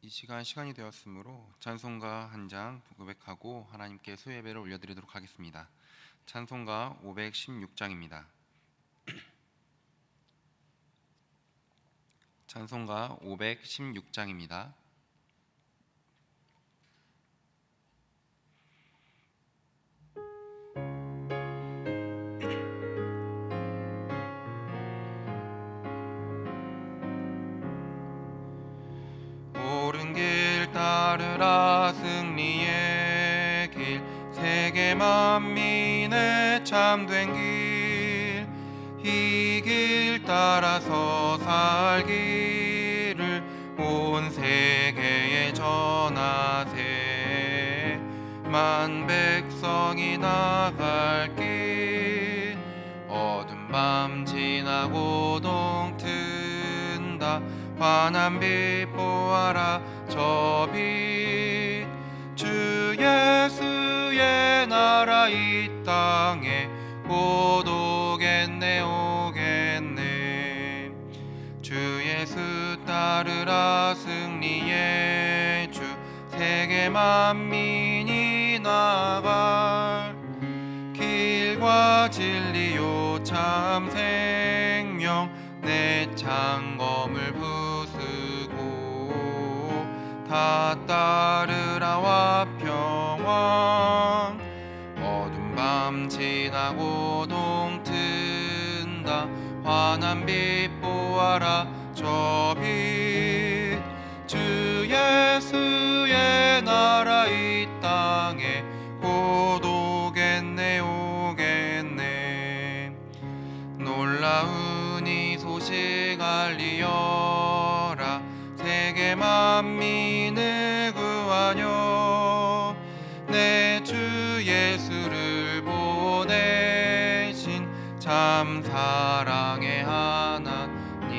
이 시간이 되었으므로 찬송가 한 장 고백하고 하나님께 수예배를 올려드리도록 하겠습니다. 찬송가 516장입니다. 찬송가 516장입니다. 옳은 길 따르라 승리의 길 세계 만민의 참된 길 이 길 따라서 살기를 온 세계에 전하세 만 백성이 나갈 길 어두운 밤 지나고 동튼다 환한 빛 보아라 저 빛 주 예수의 나라 이 땅에 곧 오겠네 오겠네 주 예수 따르라 승리의 주 세계 만민이 나갈 길과 진리요 참 생명 내 창검을 부수고 다 따르라 화평왕 어두운 밤 지나고 동튼다 환한 빛 보아라 저 빛 주 예수의 나라 이 땅에 곧 오겠네 오겠네 놀라운 이 소식 알리어라 세계 만민을 구하여 내 주 예수를 보내신 참 사랑의 하나님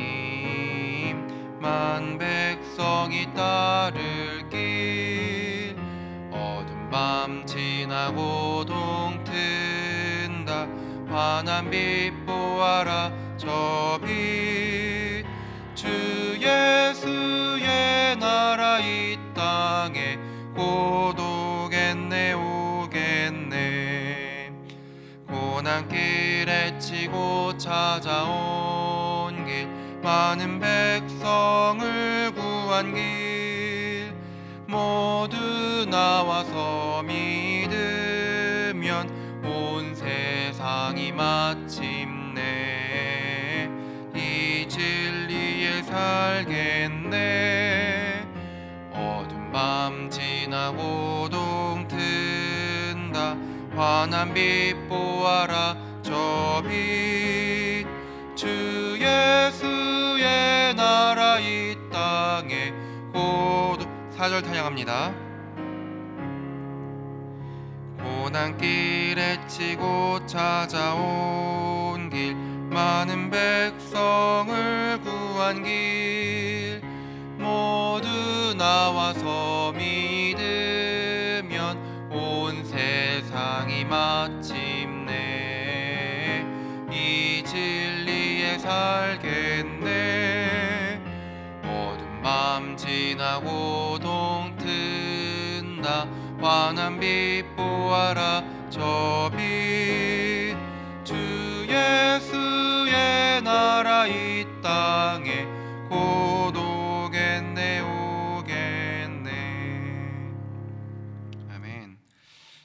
만 백성이 따를 길 어두운 밤 지나고 동튼다 환한 빛 보아라 저 빛 주 예수의 나라 이 땅에 곧 오겠네 오겠네 고난길 헤치고 찾아온 길 많은 백성을 구한 길 모두 나와서 믿으면 온 세상이 마침내 이 진리에 살겠네 어두운 밤 지나고 동튼다 환한 빛 보아라 저 빛 주 예수의 나라 이 땅에 곧 4절 찬양합니다. 고난길 헤치고 찾아온 길 많은 백성을 구한 길 모두 나와서 믿으면 온 세상이 마침내 이 진리에 살겠네 어두운 밤 지나고 동튼다 환한 빛 보아라 저 빛 주 예수의 나라 이 땅에 곧 오겠네 오겠네 아멘.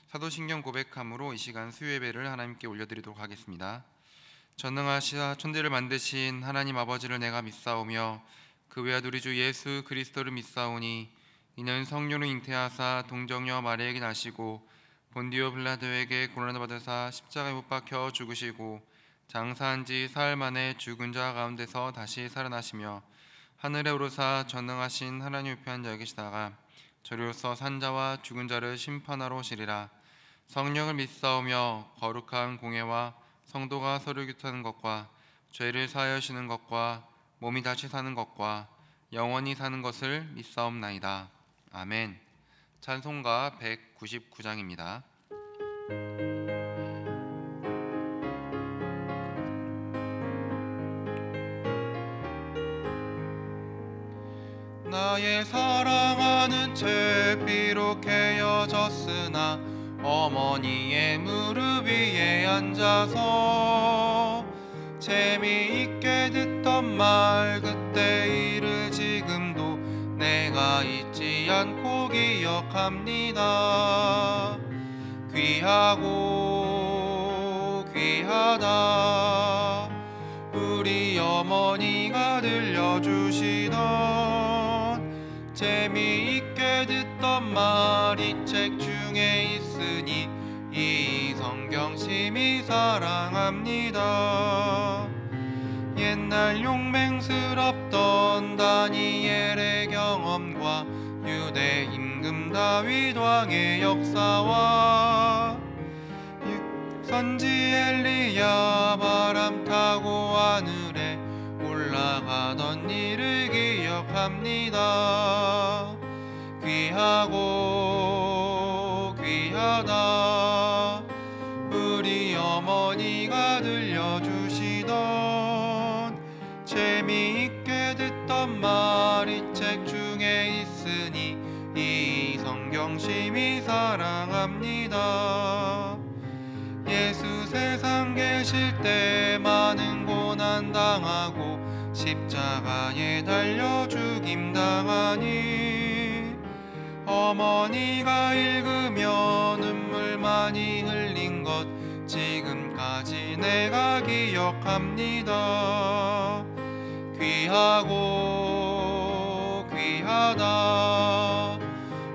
사도신경 고백함으로 이 시간 수요예배를 하나님께 올려드리도록 하겠습니다. 전능하시사 천지를 만드신 하나님 아버지를 내가 믿사오며 그 외아들 우리 주 예수 그리스도를 믿사오니 이는 성령으로 잉태하사 동정녀 마리아에게 나시고 본디오 빌라도에게 고난을 받으사 십자가에 못 박혀 죽으시고 장사한 지 사흘 만에 죽은 자 가운데서 다시 살아나시며 하늘에 오르사 전능하신 하나님 우편에 앉아 계시다가 저리로서 산자와 죽은 자를 심판하러 오시리라. 성령을 믿사오며 거룩한 공회와 성도가 서로 교통하는 것과 죄를 사하여시는 것과 몸이 다시 사는 것과 영원히 사는 것을 믿사옵나이다. 아멘. 찬송가 199장입니다. 나의 사랑하는 책 비록 헤어졌으나 어머니의 무릎 위에 앉아서 재미있게 듣던 말 그때 일을 지금도 내가 잊지 않고 기억합니다. 귀하고 귀하다 우리 어머니가 들려주시던 재미있게 듣던 말이 책 중에 있으니 이 성경 심히 사랑합니다. 옛날 용맹스럽던 다니엘의 경험과 유대 임금 다윗 왕의 역사와 선지 엘리야 바람 타고 하늘에 올라가던 일을 기억합니다. 귀하고 귀하다 우리 어머니가 들려주시던 재미있게 듣던 말이 책 중에 있으니 이 성경 심히 사랑합니다. 예수 세상 계실 때 많은 고난 당하고 십자가에 달려 죽임 당하니 어머니가 읽으며 눈물 많이 흘린 것 지금까지 내가 기억합니다. 귀하고 귀하다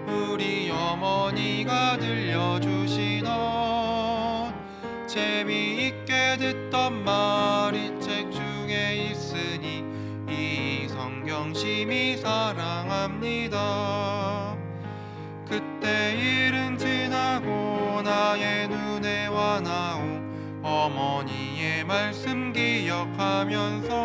우리 어머니가 들려주시던 재미있게 듣던 말이 책 중에 있으니 이 성경 심히 사랑합니다. 그때 일은 지나고 나의 눈에 와나오 어머니의 말씀 기억하면서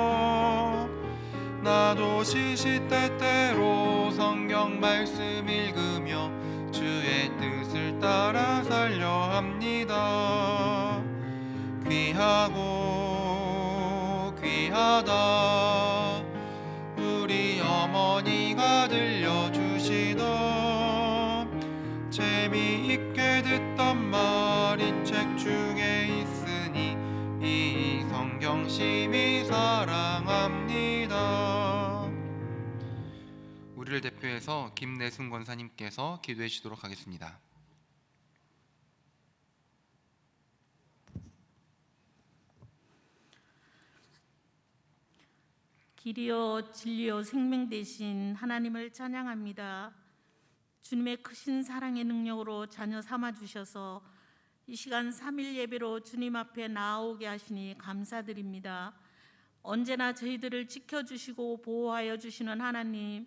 나도 시시때때로 성경 말씀 읽으며 주의 뜻을 따라 살려 합니다. 귀하고 귀하다 우리 어머니가 들려주시던 재미있게 듣던 말이 책 중에 있으니 이 성경 심히 사랑합니다. 우리를 대표해서 김내순 권사님께서 기도해 주시도록 하겠습니다. 길이요 진리요 생명 되신 하나님을 찬양합니다. 주님의 크신 사랑의 능력으로 자녀 삼아 주셔서 이 시간 3일 예배로 주님 앞에 나아오게 하시니 감사드립니다. 언제나 저희들을 지켜주시고 보호하여 주시는 하나님,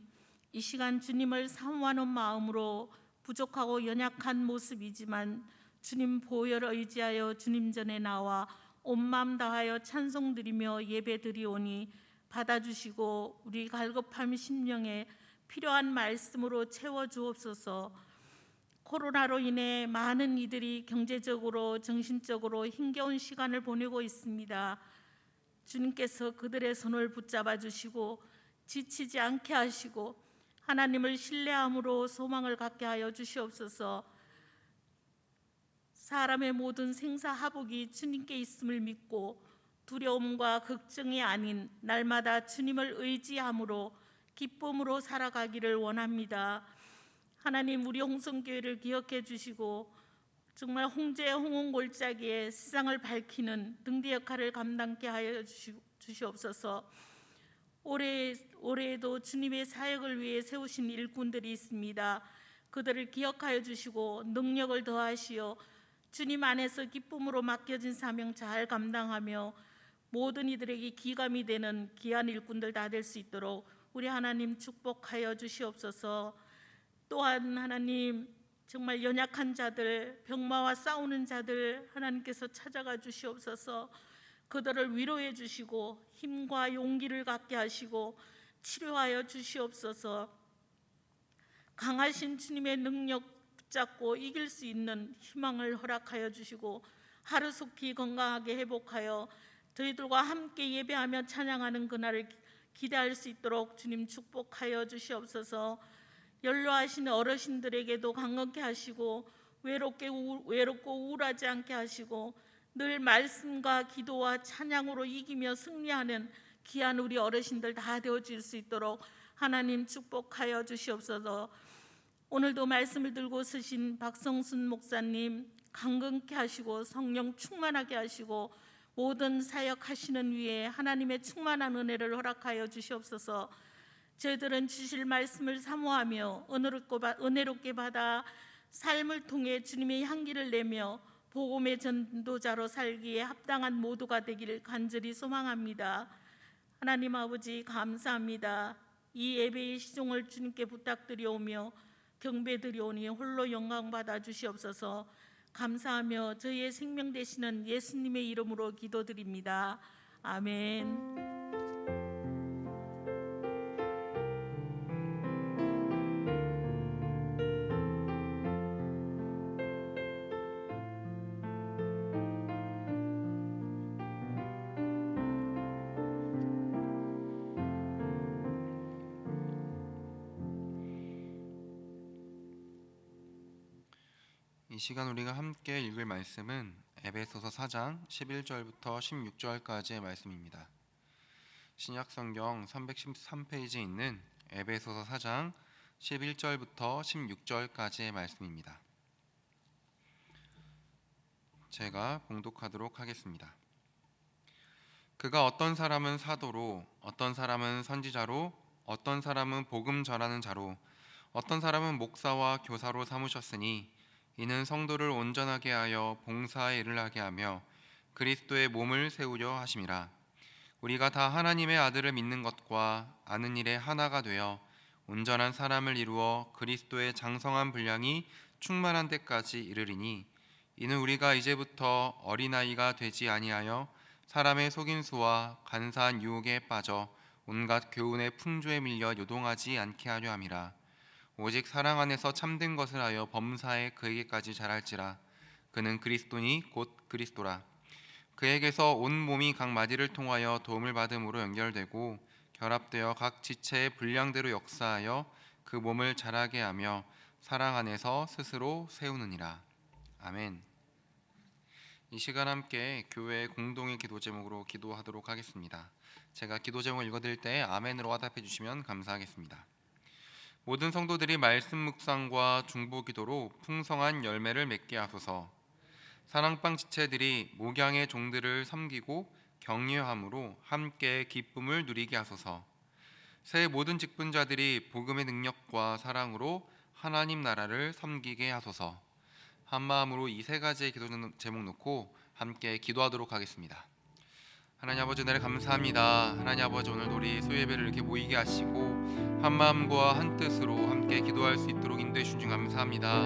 이 시간 주님을 사모하는 마음으로 부족하고 연약한 모습이지만 주님 보혈을 의지하여 주님 전에 나와 온 마음 다하여 찬송드리며 예배드리오니 받아주시고 우리 갈급함 심령에 필요한 말씀으로 채워주옵소서. 코로나로 인해 많은 이들이 경제적으로 정신적으로 힘겨운 시간을 보내고 있습니다. 주님께서 그들의 손을 붙잡아 주시고 지치지 않게 하시고 하나님을 신뢰함으로 소망을 갖게 하여 주시옵소서. 사람의 모든 생사화복이 주님께 있음을 믿고 두려움과 걱정이 아닌 날마다 주님을 의지함으로 기쁨으로 살아가기를 원합니다. 하나님, 우리 홍성교회를 기억해 주시고 정말 홍제의 홍홍골짜기에 세상을 밝히는 등대 역할을 감당케 하여 주시옵소서. 올해에도 주님의 사역을 위해 세우신 일꾼들이 있습니다. 그들을 기억하여 주시고 능력을 더하시어 주님 안에서 기쁨으로 맡겨진 사명 잘 감당하며 모든 이들에게 기감이 되는 귀한 일꾼들 다 될 수 있도록 우리 하나님 축복하여 주시옵소서. 또한 하나님, 정말 연약한 자들, 병마와 싸우는 자들 하나님께서 찾아가 주시옵소서. 그들을 위로해 주시고 힘과 용기를 갖게 하시고 치료하여 주시옵소서. 강하신 주님의 능력 붙잡고 이길 수 있는 희망을 허락하여 주시고 하루속히 건강하게 회복하여 저희들과 함께 예배하며 찬양하는 그날을 기대할 수 있도록 주님 축복하여 주시옵소서. 연로하신 어르신들에게도 강건케 하시고 외롭고 우울하지 않게 하시고 늘 말씀과 기도와 찬양으로 이기며 승리하는 귀한 우리 어르신들 다 되어질 수 있도록 하나님 축복하여 주시옵소서. 오늘도 말씀을 들고 서신 박성순 목사님 강건케 하시고 성령 충만하게 하시고 모든 사역하시는 위에 하나님의 충만한 은혜를 허락하여 주시옵소서. 저희들은 주실 말씀을 사모하며 은혜롭게 받아 삶을 통해 주님의 향기를 내며 복음의 전도자로 살기에 합당한 모두가 되기를 간절히 소망합니다. 하나님 아버지 감사합니다. 이 예배의 시종을 주님께 부탁드리오며 경배드리오니 홀로 영광 받아 주시옵소서. 감사하며 저희의 생명 되시는 예수님의 이름으로 기도드립니다. 아멘. 이 시간 우리가 함께 읽을 말씀은 에베소서 4장 11절부터 16절까지의 말씀입니다. 신약성경 313페이지에 있는 에베소서 4장 11절부터 16절까지의 말씀입니다. 제가 봉독하도록 하겠습니다. 그가 어떤 사람은 사도로, 어떤 사람은 선지자로, 어떤 사람은 복음 전하는 자로, 어떤 사람은 목사와 교사로 삼으셨으니 이는 성도를 온전하게 하여 봉사의 일을 하게 하며 그리스도의 몸을 세우려 하심이라. 우리가 다 하나님의 아들을 믿는 것과 아는 일에 하나가 되어 온전한 사람을 이루어 그리스도의 장성한 분량이 충만한 데까지 이르리니 이는 우리가 이제부터 어린아이가 되지 아니하여 사람의 속임수와 간사한 유혹에 빠져 온갖 교훈의 풍조에 밀려 요동하지 않게 하려 함이라. 오직 사랑 안에서 참된 것을 하여 범사에 그에게까지 자랄지라. 그는 그리스도니 곧 그리스도라. 그에게서 온 몸이 각 마디를 통하여 도움을 받음으로 연결되고 결합되어 각 지체의 분량대로 역사하여 그 몸을 자라게 하며 사랑 안에서 스스로 세우느니라. 아멘. 이 시간 함께 교회 공동의 기도 제목으로 기도하도록 하겠습니다. 제가 기도 제목을 읽어드릴 때 아멘으로 화답해 주시면 감사하겠습니다. 모든 성도들이 말씀 묵상과 중보 기도로 풍성한 열매를 맺게 하소서. 사랑방 지체들이 목양의 종들을 섬기고 격려함으로 함께 기쁨을 누리게 하소서. 새 모든 직분자들이 복음의 능력과 사랑으로 하나님 나라를 섬기게 하소서. 한 마음으로 이 세 가지의 기도 제목 놓고 함께 기도하도록 하겠습니다. 하나님 아버지 은혜를 감사합니다. 하나님 아버지 오늘도 우리 소예배를 이렇게 모이게 하시고 한 마음과 한 뜻으로 함께 기도할 수 있도록 인도해 주신 줄 감사합니다.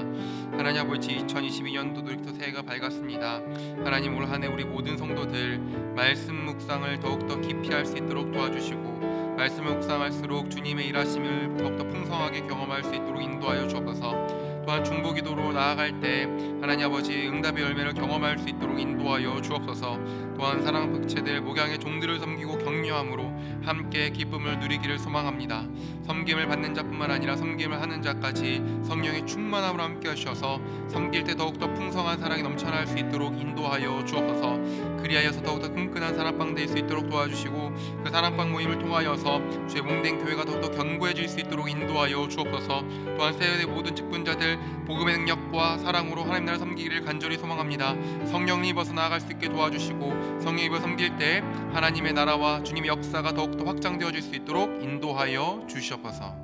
하나님 아버지 2022년도도 이렇게 새해가 밝았습니다. 하나님 올 한 해 우리 모든 성도들 말씀 묵상을 더욱더 깊이 할 수 있도록 도와주시고 말씀을 묵상할수록 주님의 일하심을 더욱더 풍성하게 경험할 수 있도록 인도하여 주옵소서. 또한 중보기도로 나아갈 때 하나님 아버지 응답의 열매를 경험할 수 있도록 인도하여 주옵소서. 또한 사랑 백체들 목양의 종들을 섬기고 격려함으로 함께 기쁨을 누리기를 소망합니다. 섬김을 받는 자뿐만 아니라 섬김을 하는 자까지 성령의 충만함으로 함께 하셔서 섬길 때 더욱더 풍성한 사랑이 넘쳐날 수 있도록 인도하여 주옵소서. 그리하여서 더욱더 끈끈한 사랑방 될 수 있도록 도와주시고 그 사랑방 모임을 통하여서 주의 몸된 교회가 더욱더 견고해질 수 있도록 인도하여 주옵소서. 또한 세대 모든 직분자들 복음의 능력과 사랑으로 하나님 나라를 섬기기를 간절히 소망합니다. 성령님 입어서 나아갈 수 있게 도와주시고 성령 입어 섬길 때 하나님의 나라와 주님의 역사가 더욱더 확장되어질 수 있도록 인도하여 주시옵소서.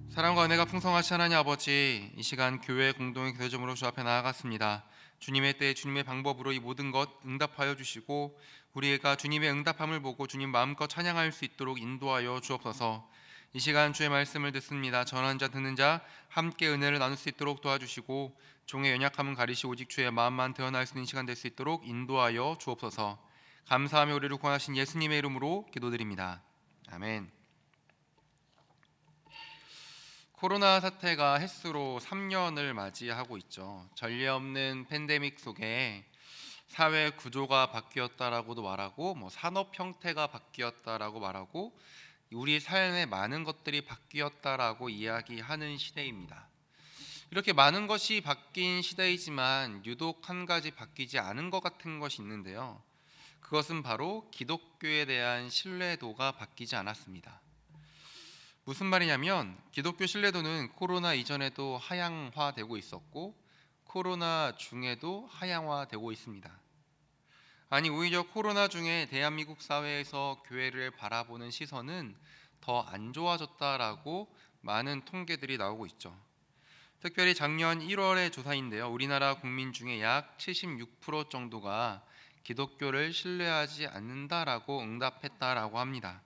사랑과 은혜가 풍성하신 하나님 아버지, 이 시간 교회 공동의 기도점으로 주 앞에 나아갔습니다. 주님의 때 주님의 방법으로 이 모든 것 응답하여 주시고 우리가 주님의 응답함을 보고 주님 마음껏 찬양할 수 있도록 인도하여 주옵소서. 이 시간 주의 말씀을 듣습니다. 전하는 자 듣는 자 함께 은혜를 나눌 수 있도록 도와주시고 종의 연약함은 가리시 오직 주의 마음만 드러날 수 있는 시간 될 수 있도록 인도하여 주옵소서. 감사하며 우리를 구원하신 예수님의 이름으로 기도드립니다. 아멘. 코로나 사태가 햇수로 3년을 맞이하고 있죠. 전례 없는 팬데믹 속에 사회 구조가 바뀌었다라고도 말하고 산업 형태가 바뀌었다라고 말하고 우리 삶의 많은 것들이 바뀌었다라고 이야기하는 시대입니다. 이렇게 많은 것이 바뀐 시대이지만 유독 한 가지 바뀌지 않은 것 같은 것이 있는데요. 그것은 바로 기독교에 대한 신뢰도가 바뀌지 않았습니다. 무슨 말이냐면 기독교 신뢰도는 코로나 이전에도 하향화되고 있었고 코로나 중에도 하향화되고 있습니다. 아니 오히려 코로나 중에 대한민국 사회에서 교회를 바라보는 시선은 더 안 좋아졌다라고 많은 통계들이 나오고 있죠. 특별히 작년 1월의 조사인데요. 우리나라 국민 중에 약 76% 정도가 기독교를 신뢰하지 않는다라고 응답했다라고 합니다.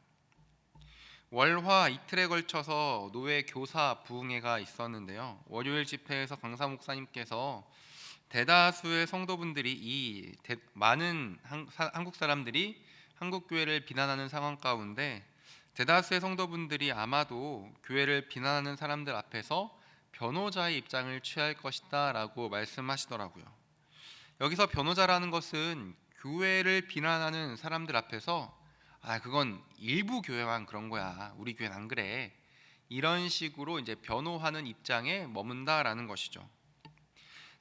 월화 이틀에 걸쳐서 노회 교사 부흥회가 있었는데요. 월요일 집회에서 강사 목사님께서 대다수의 성도분들이 많은 한국 사람들이 한국 교회를 비난하는 상황 가운데 대다수의 성도분들이 아마도 교회를 비난하는 사람들 앞에서 변호자의 입장을 취할 것이다라고 말씀하시더라고요. 여기서 변호자라는 것은 교회를 비난하는 사람들 앞에서 그건 일부 교회만 그런 거야. 우리 교회는 안 그래. 이런 식으로 이제 변호하는 입장에 머문다라는 것이죠.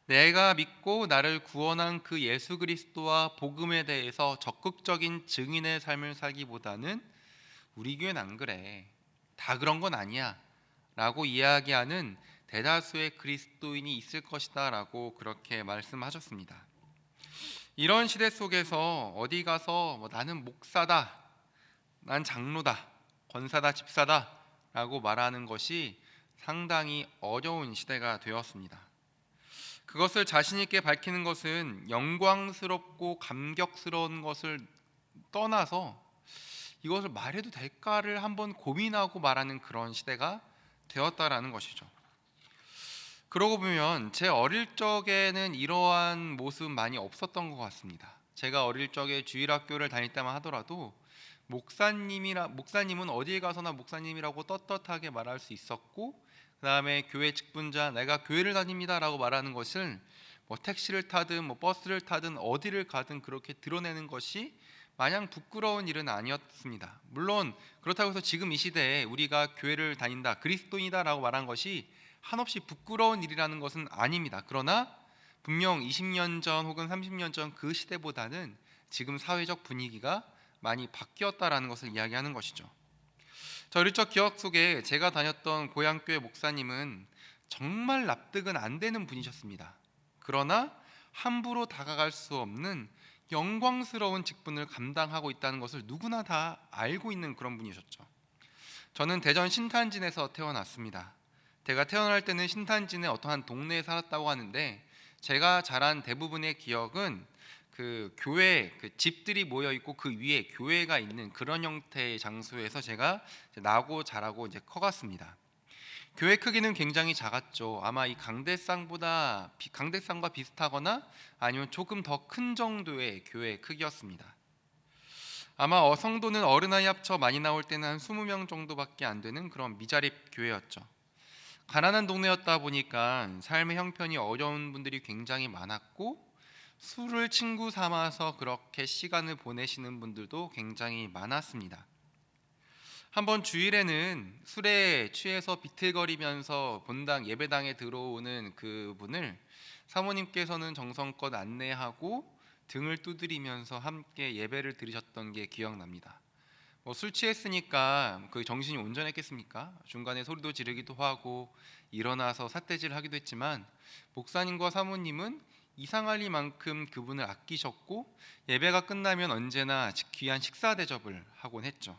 내가 믿고 나를 구원한 그 예수 그리스도와 복음에 대해서 적극적인 증인의 삶을 살기보다는 우리 교회는 안 그래. 다 그런 건 아니야. 라고 이야기하는 대다수의 그리스도인이 있을 것이다 라고 그렇게 말씀하셨습니다. 이런 시대 속에서 어디 가서 나는 목사다, 난 장로다, 권사다, 집사다 라고 말하는 것이 상당히 어려운 시대가 되었습니다. 그것을 자신 있게 밝히는 것은 영광스럽고 감격스러운 것을 떠나서 이것을 말해도 될까를 한번 고민하고 말하는 그런 시대가 되었다라는 것이죠. 그러고 보면 제 어릴 적에는 이러한 모습 많이 없었던 것 같습니다. 제가 어릴 적에 주일학교를 다닐 때만 하더라도 목사님은 어디에 가서나 목사님이라고 떳떳하게 말할 수 있었고, 그 다음에 교회 직분자 내가 교회를 다닙니다라고 말하는 것을 택시를 타든 버스를 타든 어디를 가든 그렇게 드러내는 것이 마냥 부끄러운 일은 아니었습니다. 물론 그렇다고 해서 지금 이 시대에 우리가 교회를 다닌다, 그리스도인이다라고 말한 것이 한없이 부끄러운 일이라는 것은 아닙니다. 그러나 분명 20년 전 혹은 30년 전 그 시대보다는 지금 사회적 분위기가 많이 바뀌었다라는 것을 이야기하는 것이죠. 저 어릴 적 기억 속에 제가 다녔던 고향교회 목사님은 정말 납득은 안 되는 분이셨습니다. 그러나 함부로 다가갈 수 없는 영광스러운 직분을 감당하고 있다는 것을 누구나 다 알고 있는 그런 분이셨죠. 저는 대전 신탄진에서 태어났습니다. 제가 태어날 때는 신탄진의 어떠한 동네에 살았다고 하는데 제가 자란 대부분의 기억은 그 교회 집들이 모여 있고 그 위에 교회가 있는 그런 형태의 장소에서 제가 나고 자라고 이제 커갔습니다. 교회 크기는 굉장히 작았죠. 아마 이 강대상과 비슷하거나 아니면 조금 더 큰 정도의 교회 크기였습니다. 아마 성도는 어른아이 합쳐 많이 나올 때는 한 20명 정도밖에 안 되는 그런 미자립 교회였죠. 가난한 동네였다 보니까 삶의 형편이 어려운 분들이 굉장히 많았고 술을 친구 삼아서 그렇게 시간을 보내시는 분들도 굉장히 많았습니다. 한번 주일에는 술에 취해서 비틀거리면서 본당 예배당에 들어오는 그분을 사모님께서는 정성껏 안내하고 등을 두드리면서 함께 예배를 드리셨던 게 기억납니다. 술 취했으니까 그 정신이 온전했겠습니까? 중간에 소리도 지르기도 하고 일어나서 삿대질 하기도 했지만 목사님과 사모님은 이상할리만큼 그분을 아끼셨고 예배가 끝나면 언제나 귀한 식사 대접을 하곤 했죠.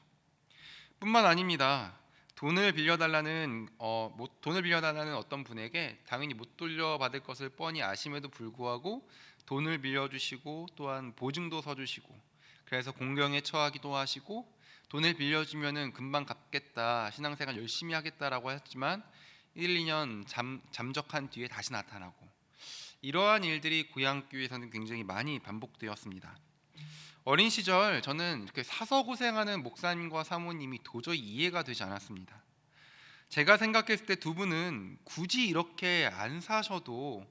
뿐만 아닙니다. 돈을 빌려달라는 어떤 분에게 당연히 못 돌려받을 것을 뻔히 아심에도 불구하고 돈을 빌려주시고 또한 보증도 서주시고 그래서 공경에 처하기도 하시고 돈을 빌려주면은 금방 갚겠다, 신앙생활 열심히 하겠다라고 했지만 1, 2년 잠적한 뒤에 다시 나타나고 이러한 일들이 고향교회에서는 굉장히 많이 반복되었습니다. 어린 시절 저는 이렇게 사서 고생하는 목사님과 사모님이 도저히 이해가 되지 않았습니다. 제가 생각했을 때 두 분은 굳이 이렇게 안 사셔도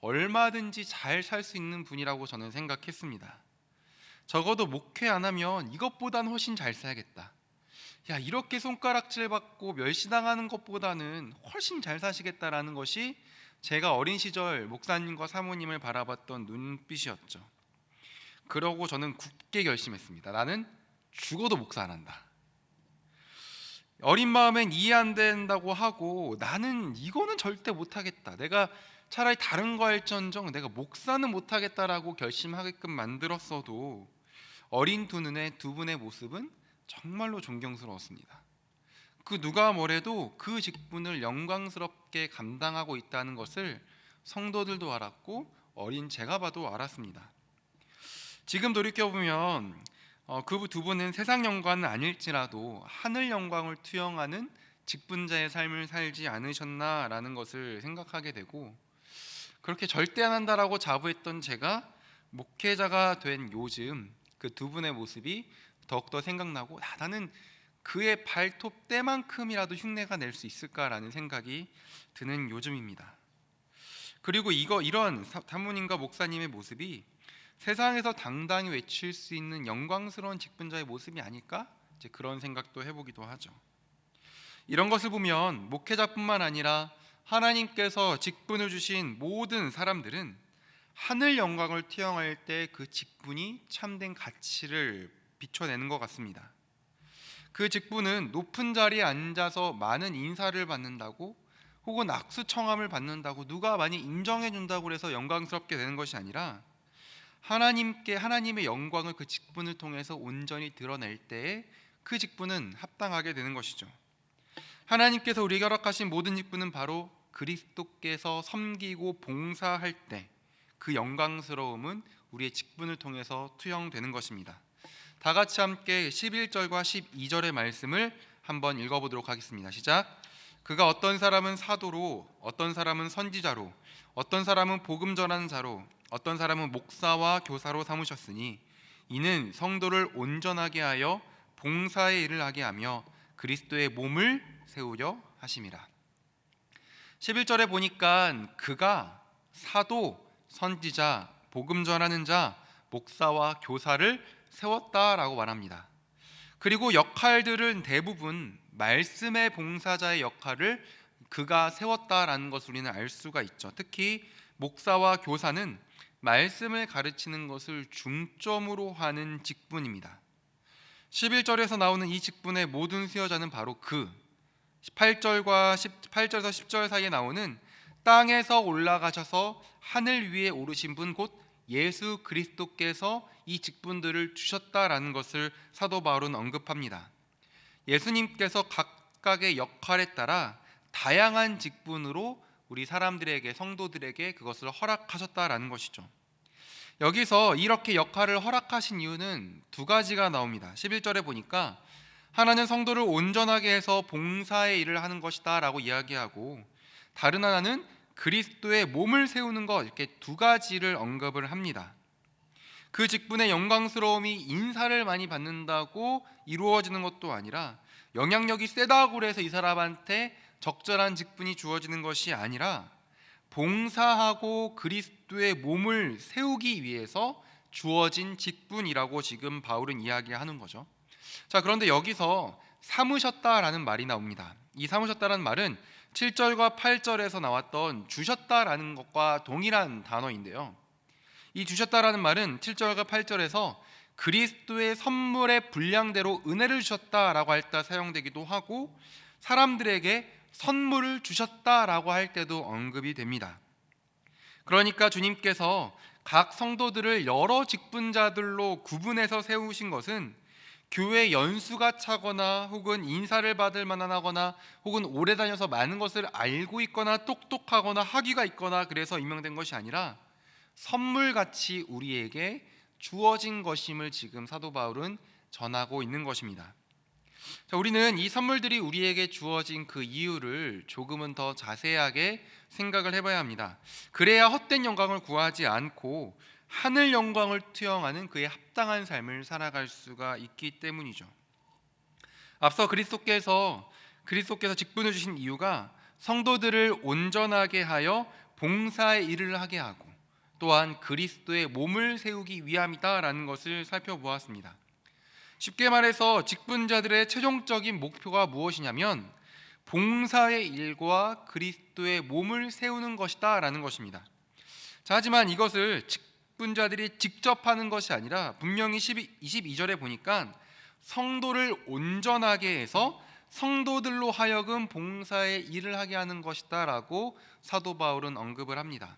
얼마든지 잘 살 수 있는 분이라고 저는 생각했습니다. 적어도 목회 안 하면 이것보단 훨씬 잘 살겠다. 야, 이렇게 손가락질 받고 멸시당하는 것보다는 훨씬 잘 사시겠다라는 것이 제가 어린 시절 목사님과 사모님을 바라봤던 눈빛이었죠. 그러고 저는 굳게 결심했습니다. 나는 죽어도 목사 안 한다. 어린 마음엔 이해 안 된다고 하고 나는 이거는 절대 못하겠다. 내가 차라리 다른 거 할지언정 내가 목사는 못하겠다라고 결심하게끔 만들었어도 어린 두 눈에 두 분의 모습은 정말로 존경스러웠습니다. 그 누가 뭐래도 그 직분을 영광스럽게 감당하고 있다는 것을 성도들도 알았고 어린 제가 봐도 알았습니다. 지금 돌이켜보면 그 두 분은 세상 영광은 아닐지라도 하늘 영광을 투영하는 직분자의 삶을 살지 않으셨나라는 것을 생각하게 되고, 그렇게 절대 안 한다라고 자부했던 제가 목회자가 된 요즘 그 두 분의 모습이 더욱더 생각나고, 나는 그의 발톱 때만큼이라도 흉내가 낼 수 있을까라는 생각이 드는 요즘입니다. 그리고 이런 사모님과 목사님의 모습이 세상에서 당당히 외칠 수 있는 영광스러운 직분자의 모습이 아닐까? 이제 그런 생각도 해보기도 하죠. 이런 것을 보면 목회자뿐만 아니라 하나님께서 직분을 주신 모든 사람들은 하늘 영광을 투영할 때 그 직분이 참된 가치를 비춰내는 것 같습니다. 그 직분은 높은 자리에 앉아서 많은 인사를 받는다고, 혹은 악수 청함을 받는다고, 누가 많이 인정해 준다고 해서 영광스럽게 되는 것이 아니라 하나님의 영광을 그 직분을 통해서 온전히 드러낼 때에 그 직분은 합당하게 되는 것이죠. 하나님께서 우리에게 허락하신 모든 직분은 바로 그리스도께서 섬기고 봉사할 때 그 영광스러움은 우리의 직분을 통해서 투영되는 것입니다. 다 같이 함께 11절과 12절의 말씀을 한번 읽어보도록 하겠습니다. 시작. 그가 어떤 사람은 사도로, 어떤 사람은 선지자로, 어떤 사람은 복음 전하는 자로, 어떤 사람은 목사와 교사로 삼으셨으니 이는 성도를 온전하게 하여 봉사의 일을 하게 하며 그리스도의 몸을 세우려 하심이라. 11절에 보니까 그가 사도, 선지자, 복음 전하는 자, 목사와 교사를 세웠다라고 말합니다. 그리고 역할들은 대부분 말씀의 봉사자의 역할을 그가 세웠다라는 것을 우리는 알 수가 있죠. 특히 목사와 교사는 말씀을 가르치는 것을 중점으로 하는 직분입니다. 11절에서 나오는 이 직분의 모든 수여자는 바로 그 8절에서 10절 사이에 나오는 땅에서 올라가셔서 하늘 위에 오르신 분 곧 예수 그리스도께서 이 직분들을 주셨다라는 것을 사도 바울은 언급합니다. 예수님께서 각각의 역할에 따라 다양한 직분으로 우리 사람들에게, 성도들에게 그것을 허락하셨다라는 것이죠. 여기서 이렇게 역할을 허락하신 이유는 두 가지가 나옵니다. 11절에 보니까 하나는 성도를 온전하게 해서 봉사의 일을 하는 것이다 라고 이야기하고, 다른 하나는 그리스도의 몸을 세우는 것, 이렇게 두 가지를 언급을 합니다. 그 직분의 영광스러움이 인사를 많이 받는다고 이루어지는 것도 아니라, 영향력이 세다고 해서 이 사람한테 적절한 직분이 주어지는 것이 아니라 봉사하고 그리스도의 몸을 세우기 위해서 주어진 직분이라고 지금 바울은 이야기하는 거죠. 자, 그런데 여기서 삼으셨다라는 말이 나옵니다. 이 삼으셨다라는 말은 7절과 8절에서 나왔던 주셨다라는 것과 동일한 단어인데요. 이 주셨다라는 말은 7절과 8절에서 그리스도의 선물의 분량대로 은혜를 주셨다라고 할 때 사용되기도 하고, 사람들에게 선물을 주셨다라고 할 때도 언급이 됩니다. 그러니까 주님께서 각 성도들을 여러 직분자들로 구분해서 세우신 것은 교회 연수가 차거나 혹은 인사를 받을 만하거나 혹은 오래 다녀서 많은 것을 알고 있거나 똑똑하거나 학위가 있거나 그래서 임명된 것이 아니라 선물같이 우리에게 주어진 것임을 지금 사도 바울은 전하고 있는 것입니다. 자, 우리는 이 선물들이 우리에게 주어진 그 이유를 조금은 더 자세하게 생각을 해봐야 합니다. 그래야 헛된 영광을 구하지 않고 하늘 영광을 투영하는 그의 합당한 삶을 살아갈 수가 있기 때문이죠. 앞서 그리스도께서 직분을 주신 이유가 성도들을 온전하게 하여 봉사의 일을 하게 하고 또한 그리스도의 몸을 세우기 위함이다라는 것을 살펴보았습니다. 쉽게 말해서 직분자들의 최종적인 목표가 무엇이냐면 봉사의 일과 그리스도의 몸을 세우는 것이다라는 것입니다. 자, 하지만 이것을 직분자들이 직접 하는 것이 아니라 분명히 22절에 보니까 성도를 온전하게 해서 성도들로 하여금 봉사의 일을 하게 하는 것이다라고 사도 바울은 언급을 합니다.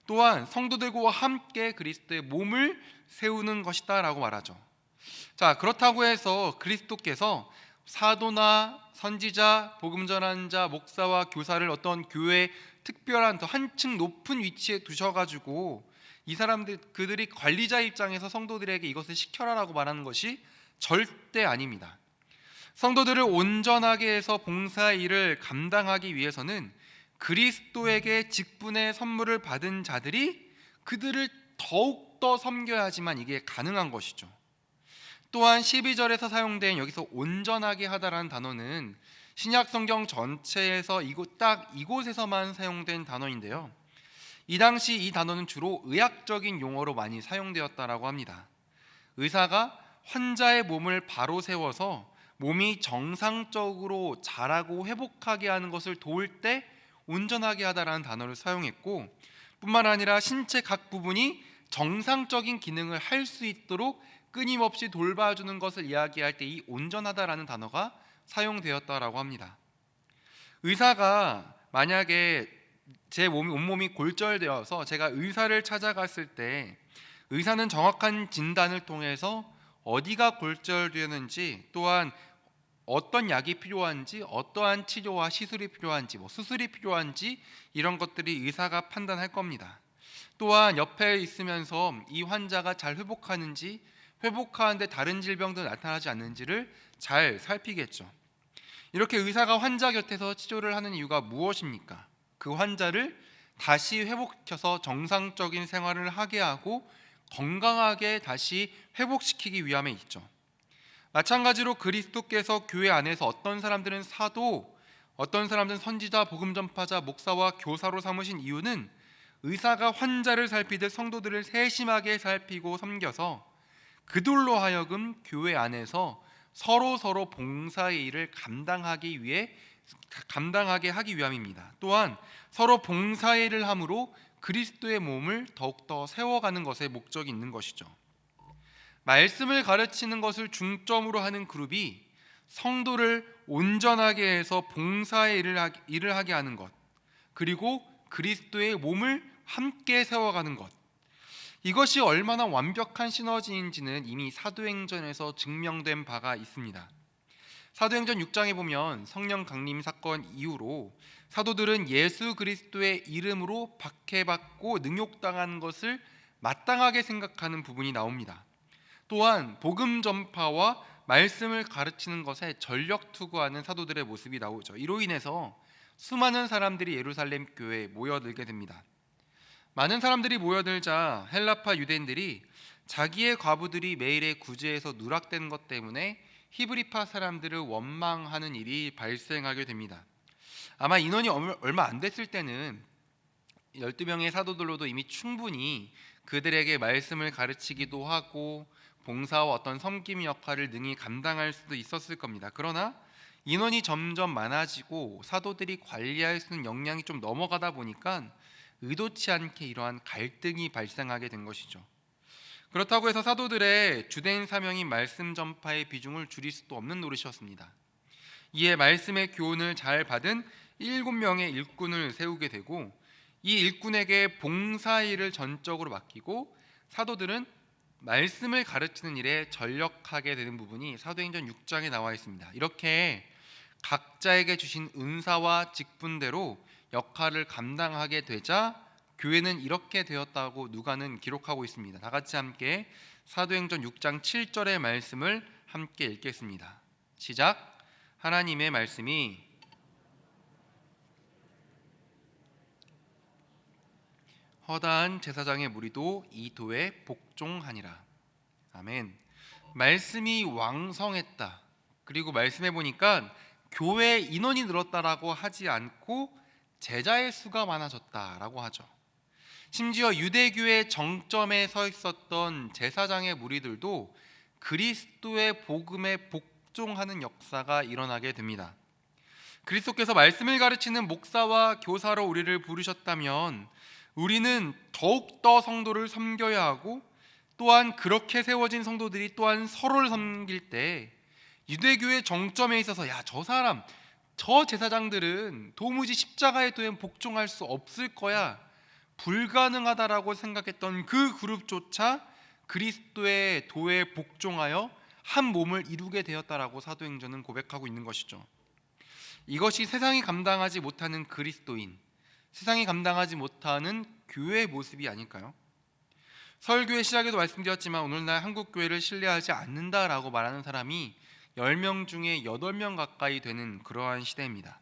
또한 성도들과 함께 그리스도의 몸을 세우는 것이다라고 말하죠. 자, 그렇다고 해서 그리스도께서 사도나 선지자, 복음 전하는 자, 목사와 교사를 어떤 교회의 특별한 더 한층 높은 위치에 두셔가지고 이 사람들 그들이 관리자 입장에서 성도들에게 이것을 시켜라라고 말하는 것이 절대 아닙니다. 성도들을 온전하게 해서 봉사의 일을 감당하기 위해서는 그리스도에게 직분의 선물을 받은 자들이 그들을 더욱더 섬겨야지만 이게 가능한 것이죠. 또한 12절에서 사용된 여기서 온전하게 하다라는 단어는 신약 성경 전체에서 딱 이곳에서만 사용된 단어인데요. 이 당시 이 단어는 주로 의학적인 용어로 많이 사용되었다라고 합니다. 의사가 환자의 몸을 바로 세워서 몸이 정상적으로 자라고 회복하게 하는 것을 도울 때 온전하게 하다라는 단어를 사용했고, 뿐만 아니라 신체 각 부분이 정상적인 기능을 할 수 있도록 끊임없이 돌봐주는 것을 이야기할 때 이 온전하다라는 단어가 사용되었다라고 합니다. 의사가 만약에 제 온몸이 골절되어서 제가 의사를 찾아갔을 때 의사는 정확한 진단을 통해서 어디가 골절되는지, 또한 어떤 약이 필요한지, 어떠한 치료와 시술이 필요한지, 수술이 필요한지 이런 것들이 의사가 판단할 겁니다. 또한 옆에 있으면서 이 환자가 잘 회복하는지, 회복하는데 다른 질병도 나타나지 않는지를 잘 살피겠죠. 이렇게 의사가 환자 곁에서 치료를 하는 이유가 무엇입니까? 그 환자를 다시 회복시켜서 정상적인 생활을 하게 하고 건강하게 다시 회복시키기 위함에 있죠. 마찬가지로 그리스도께서 교회 안에서 어떤 사람들은 사도, 어떤 사람들은 선지자, 복음 전파자, 목사와 교사로 삼으신 이유는 의사가 환자를 살피듯 성도들을 세심하게 살피고 섬겨서 그들로 하여금 교회 안에서 서로 봉사의 일을 감당하게 하기 위함입니다. 또한 서로 봉사의 일을 함으로 그리스도의 몸을 더욱더 세워가는 것에 목적이 있는 것이죠. 말씀을 가르치는 것을 중점으로 하는 그룹이 성도를 온전하게 해서 봉사의 일을 하게 하는 것, 그리고 그리스도의 몸을 함께 세워가는 것, 이것이 얼마나 완벽한 시너지인지는 이미 사도행전에서 증명된 바가 있습니다. 사도행전 6장에 보면 성령 강림 사건 이후로 사도들은 예수 그리스도의 이름으로 박해받고 능욕당한 것을 마땅하게 생각하는 부분이 나옵니다. 또한 복음 전파와 말씀을 가르치는 것에 전력 투구하는 사도들의 모습이 나오죠. 이로 인해서 수많은 사람들이 예루살렘 교회에 모여들게 됩니다. 많은 사람들이 모여들자 헬라파 유대인들이 자기의 과부들이 매일의 구제에서 누락된 것 때문에 히브리파 사람들을 원망하는 일이 발생하게 됩니다. 아마 인원이 얼마 안 됐을 때는 12명의 사도들로도 이미 충분히 그들에게 말씀을 가르치기도 하고 봉사와 어떤 섬김 역할을 능히 감당할 수도 있었을 겁니다. 그러나 인원이 점점 많아지고 사도들이 관리할 수 있는 역량이 좀 넘어가다 보니까 의도치 않게 이러한 갈등이 발생하게 된 것이죠. 그렇다고 해서 사도들의 주된 사명인 말씀 전파의 비중을 줄일 수도 없는 노릇이었습니다. 이에 말씀의 교훈을 잘 받은 7명의 일꾼을 세우게 되고, 이 일꾼에게 봉사일을 전적으로 맡기고 사도들은 말씀을 가르치는 일에 전력하게 되는 부분이 사도행전 6장에 나와 있습니다. 이렇게 각자에게 주신 은사와 직분대로 역할을 감당하게 되자 교회는 이렇게 되었다고 누가는 기록하고 있습니다. 다 같이 함께 사도행전 6장 7절의 말씀을 함께 읽겠습니다. 시작. 하나님의 말씀이 허다한 제사장의 무리도 이 도에 복종하니라. 아멘. 말씀이 왕성했다. 그리고 말씀해 보니까 교회 인원이 늘었다라고 하지 않고 제자의 수가 많아졌다라고 하죠. 심지어 유대교의 정점에 서 있었던 제사장의 무리들도 그리스도의 복음에 복종하는 역사가 일어나게 됩니다. 그리스도께서 말씀을 가르치는 목사와 교사로 우리를 부르셨다면 우리는 더욱더 성도를 섬겨야 하고, 또한 그렇게 세워진 성도들이 또한 서로를 섬길 때 유대교의 정점에 있어서 저 사람, 저 제사장들은 도무지 십자가의 도에 복종할 수 없을 거야, 불가능하다라고 생각했던 그 그룹조차 그리스도의 도에 복종하여 한 몸을 이루게 되었다라고 사도행전은 고백하고 있는 것이죠. 이것이 세상이 감당하지 못하는 그리스도인, 세상이 감당하지 못하는 교회의 모습이 아닐까요? 설교의 시작에도 말씀드렸지만 오늘날 한국교회를 신뢰하지 않는다라고 말하는 사람이 10명 중에 8명 가까이 되는 그러한 시대입니다.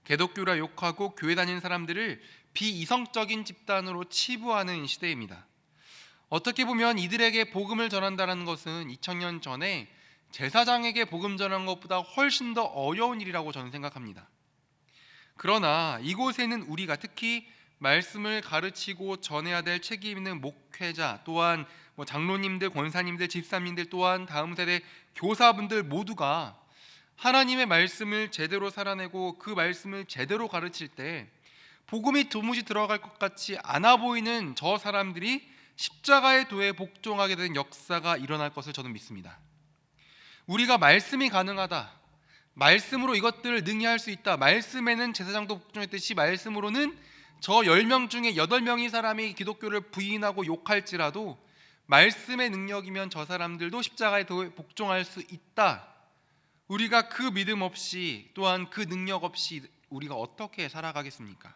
개독교라 욕하고 교회 다니는 사람들을 비이성적인 집단으로 치부하는 시대입니다. 어떻게 보면 이들에게 복음을 전한다는 것은 2000년 전에 제사장에게 복음 전한 것보다 훨씬 더 어려운 일이라고 저는 생각합니다. 그러나 이곳에는 우리가 특히 말씀을 가르치고 전해야 될 책임 있는 목회자, 또한 장로님들, 권사님들, 집사님들, 또한 다음 세대 교사분들 모두가 하나님의 말씀을 제대로 살아내고 그 말씀을 제대로 가르칠 때 복음이 도무지 들어갈 것 같이 않아 보이는 저 사람들이 십자가의 도에 복종하게 된 역사가 일어날 것을 저는 믿습니다. 우리가 말씀이 가능하다, 말씀으로 이것들을 능히 할 수 있다, 말씀에는 제사장도 복종했듯이 말씀으로는 저 10명 중에 8명의 사람이 기독교를 부인하고 욕할지라도 말씀의 능력이면 저 사람들도 십자가의 도에 복종할 수 있다. 우리가 그 믿음 없이, 또한 그 능력 없이 우리가 어떻게 살아가겠습니까?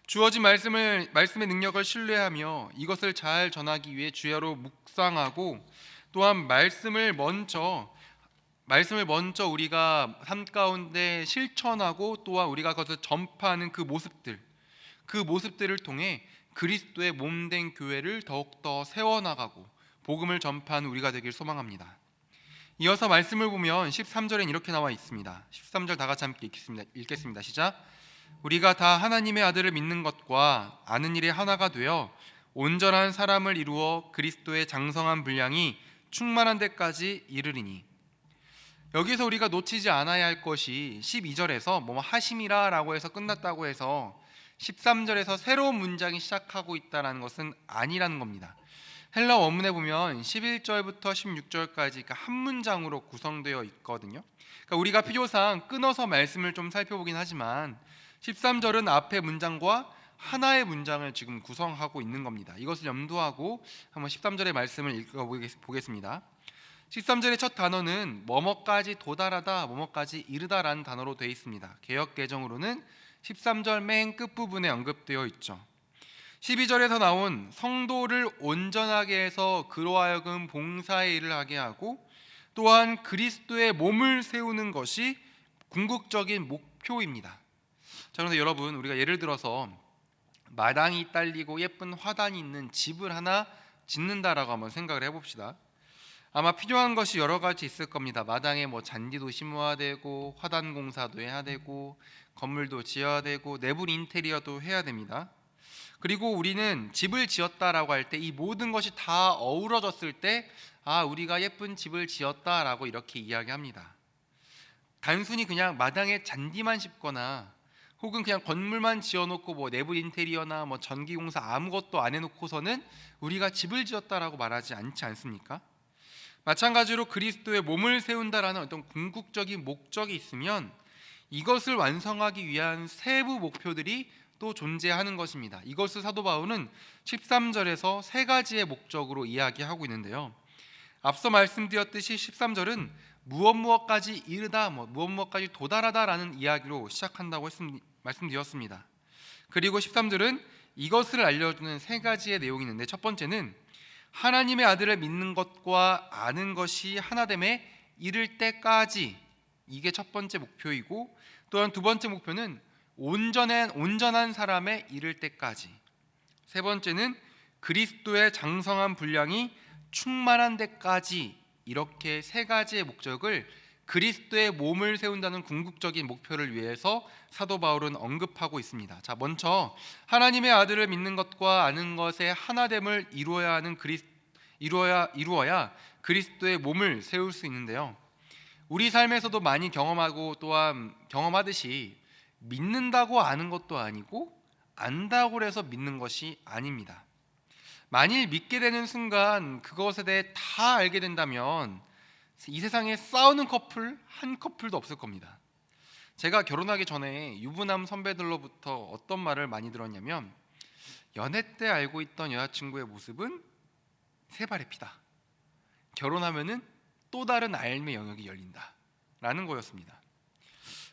주어진 말씀의 능력을 신뢰하며 이것을 잘 전하기 위해 주야로 묵상하고, 또한 말씀을 먼저 우리가 삶 가운데 실천하고, 또한 우리가 그것을 전파하는 그 모습들을 통해 그리스도의 몸된 교회를 더욱더 세워나가고 복음을 전파하는 우리가 되길 소망합니다. 이어서 말씀을 보면 13절엔 이렇게 나와 있습니다. 13절 다 같이 함께 읽겠습니다. 시작. 우리가 다 하나님의 아들을 믿는 것과 아는 일에 하나가 되어 온전한 사람을 이루어 그리스도의 장성한 분량이 충만한 데까지 이르리니. 여기서 우리가 놓치지 않아야 할 것이 12절에서 하심이라라고 해서 끝났다고 해서 13절에서 새로운 문장이 시작하고 있다는 것은 아니라는 겁니다. 헬라 원문에 보면 11절부터 16절까지 그러니까 한 문장으로 구성되어 있거든요. 그러니까 우리가 필요상 끊어서 말씀을 좀 살펴보긴 하지만 13절은 앞의 문장과 하나의 문장을 지금 구성하고 있는 겁니다. 이것을 염두하고 한번 13절의 말씀을 읽어보겠습니다. 13절의 첫 단어는 뭐뭐까지 도달하다, 뭐뭐까지 이르다라는 단어로 되어 있습니다. 개역 개정으로는 13절 맨 끝부분에 언급되어 있죠. 12절에서 나온 성도를 온전하게 해서 그로 하여금 봉사의 일을 하게 하고, 또한 그리스도의 몸을 세우는 것이 궁극적인 목표입니다. 자, 그런데 여러분, 우리가 예를 들어서 마당이 딸리고 예쁜 화단이 있는 집을 하나 짓는다라고 한번 생각을 해봅시다. 아마 필요한 것이 여러 가지 있을 겁니다. 마당에 잔디도 심어야 되고, 화단 공사도 해야 되고, 건물도 지어야 되고, 내부 인테리어도 해야 됩니다. 그리고 우리는 집을 지었다라고 할 때 이 모든 것이 다 어우러졌을 때 우리가 예쁜 집을 지었다라고 이렇게 이야기합니다. 단순히 그냥 마당에 잔디만 심거나 혹은 그냥 건물만 지어놓고 내부 인테리어나 전기공사 아무것도 안 해놓고서는 우리가 집을 지었다라고 말하지 않지 않습니까? 마찬가지로 그리스도의 몸을 세운다라는 어떤 궁극적인 목적이 있으면 이것을 완성하기 위한 세부 목표들이 또 존재하는 것입니다. 이것을 사도 바울은 13절에서 세 가지의 목적으로 이야기하고 있는데요. 앞서 말씀드렸듯이 13절은 무엇까지 이르다, 무엇까지 도달하다라는 이야기로 시작한다고 말씀드렸습니다. 그리고 13절은 이것을 알려주는 세 가지의 내용이 있는데, 첫 번째는 하나님의 아들을 믿는 것과 아는 것이 하나됨에 이를 때까지, 이게 첫 번째 목표이고, 또한 두 번째 목표는 온전한 사람에 이를 때까지, 세 번째는 그리스도의 장성한 분량이 충만한 데까지, 이렇게 세 가지의 목적을 그리스도의 몸을 세운다는 궁극적인 목표를 위해서 사도 바울은 언급하고 있습니다. 자, 먼저 하나님의 아들을 믿는 것과 아는 것의 하나됨을 이루어야 그리스도의 몸을 세울 수 있는데요. 우리 삶에서도 많이 경험하고 또한 경험하듯이 믿는다고 아는 것도 아니고 안다고 해서 믿는 것이 아닙니다. 만일 믿게 되는 순간 그것에 대해 다 알게 된다면 이 세상에 싸우는 커플 한 커플도 없을 겁니다. 제가 결혼하기 전에 유부남 선배들로부터 어떤 말을 많이 들었냐면, 연애 때 알고 있던 여자친구의 모습은 세 발의 피다, 결혼하면은 또 다른 삶의 영역이 열린다 라는 거였습니다.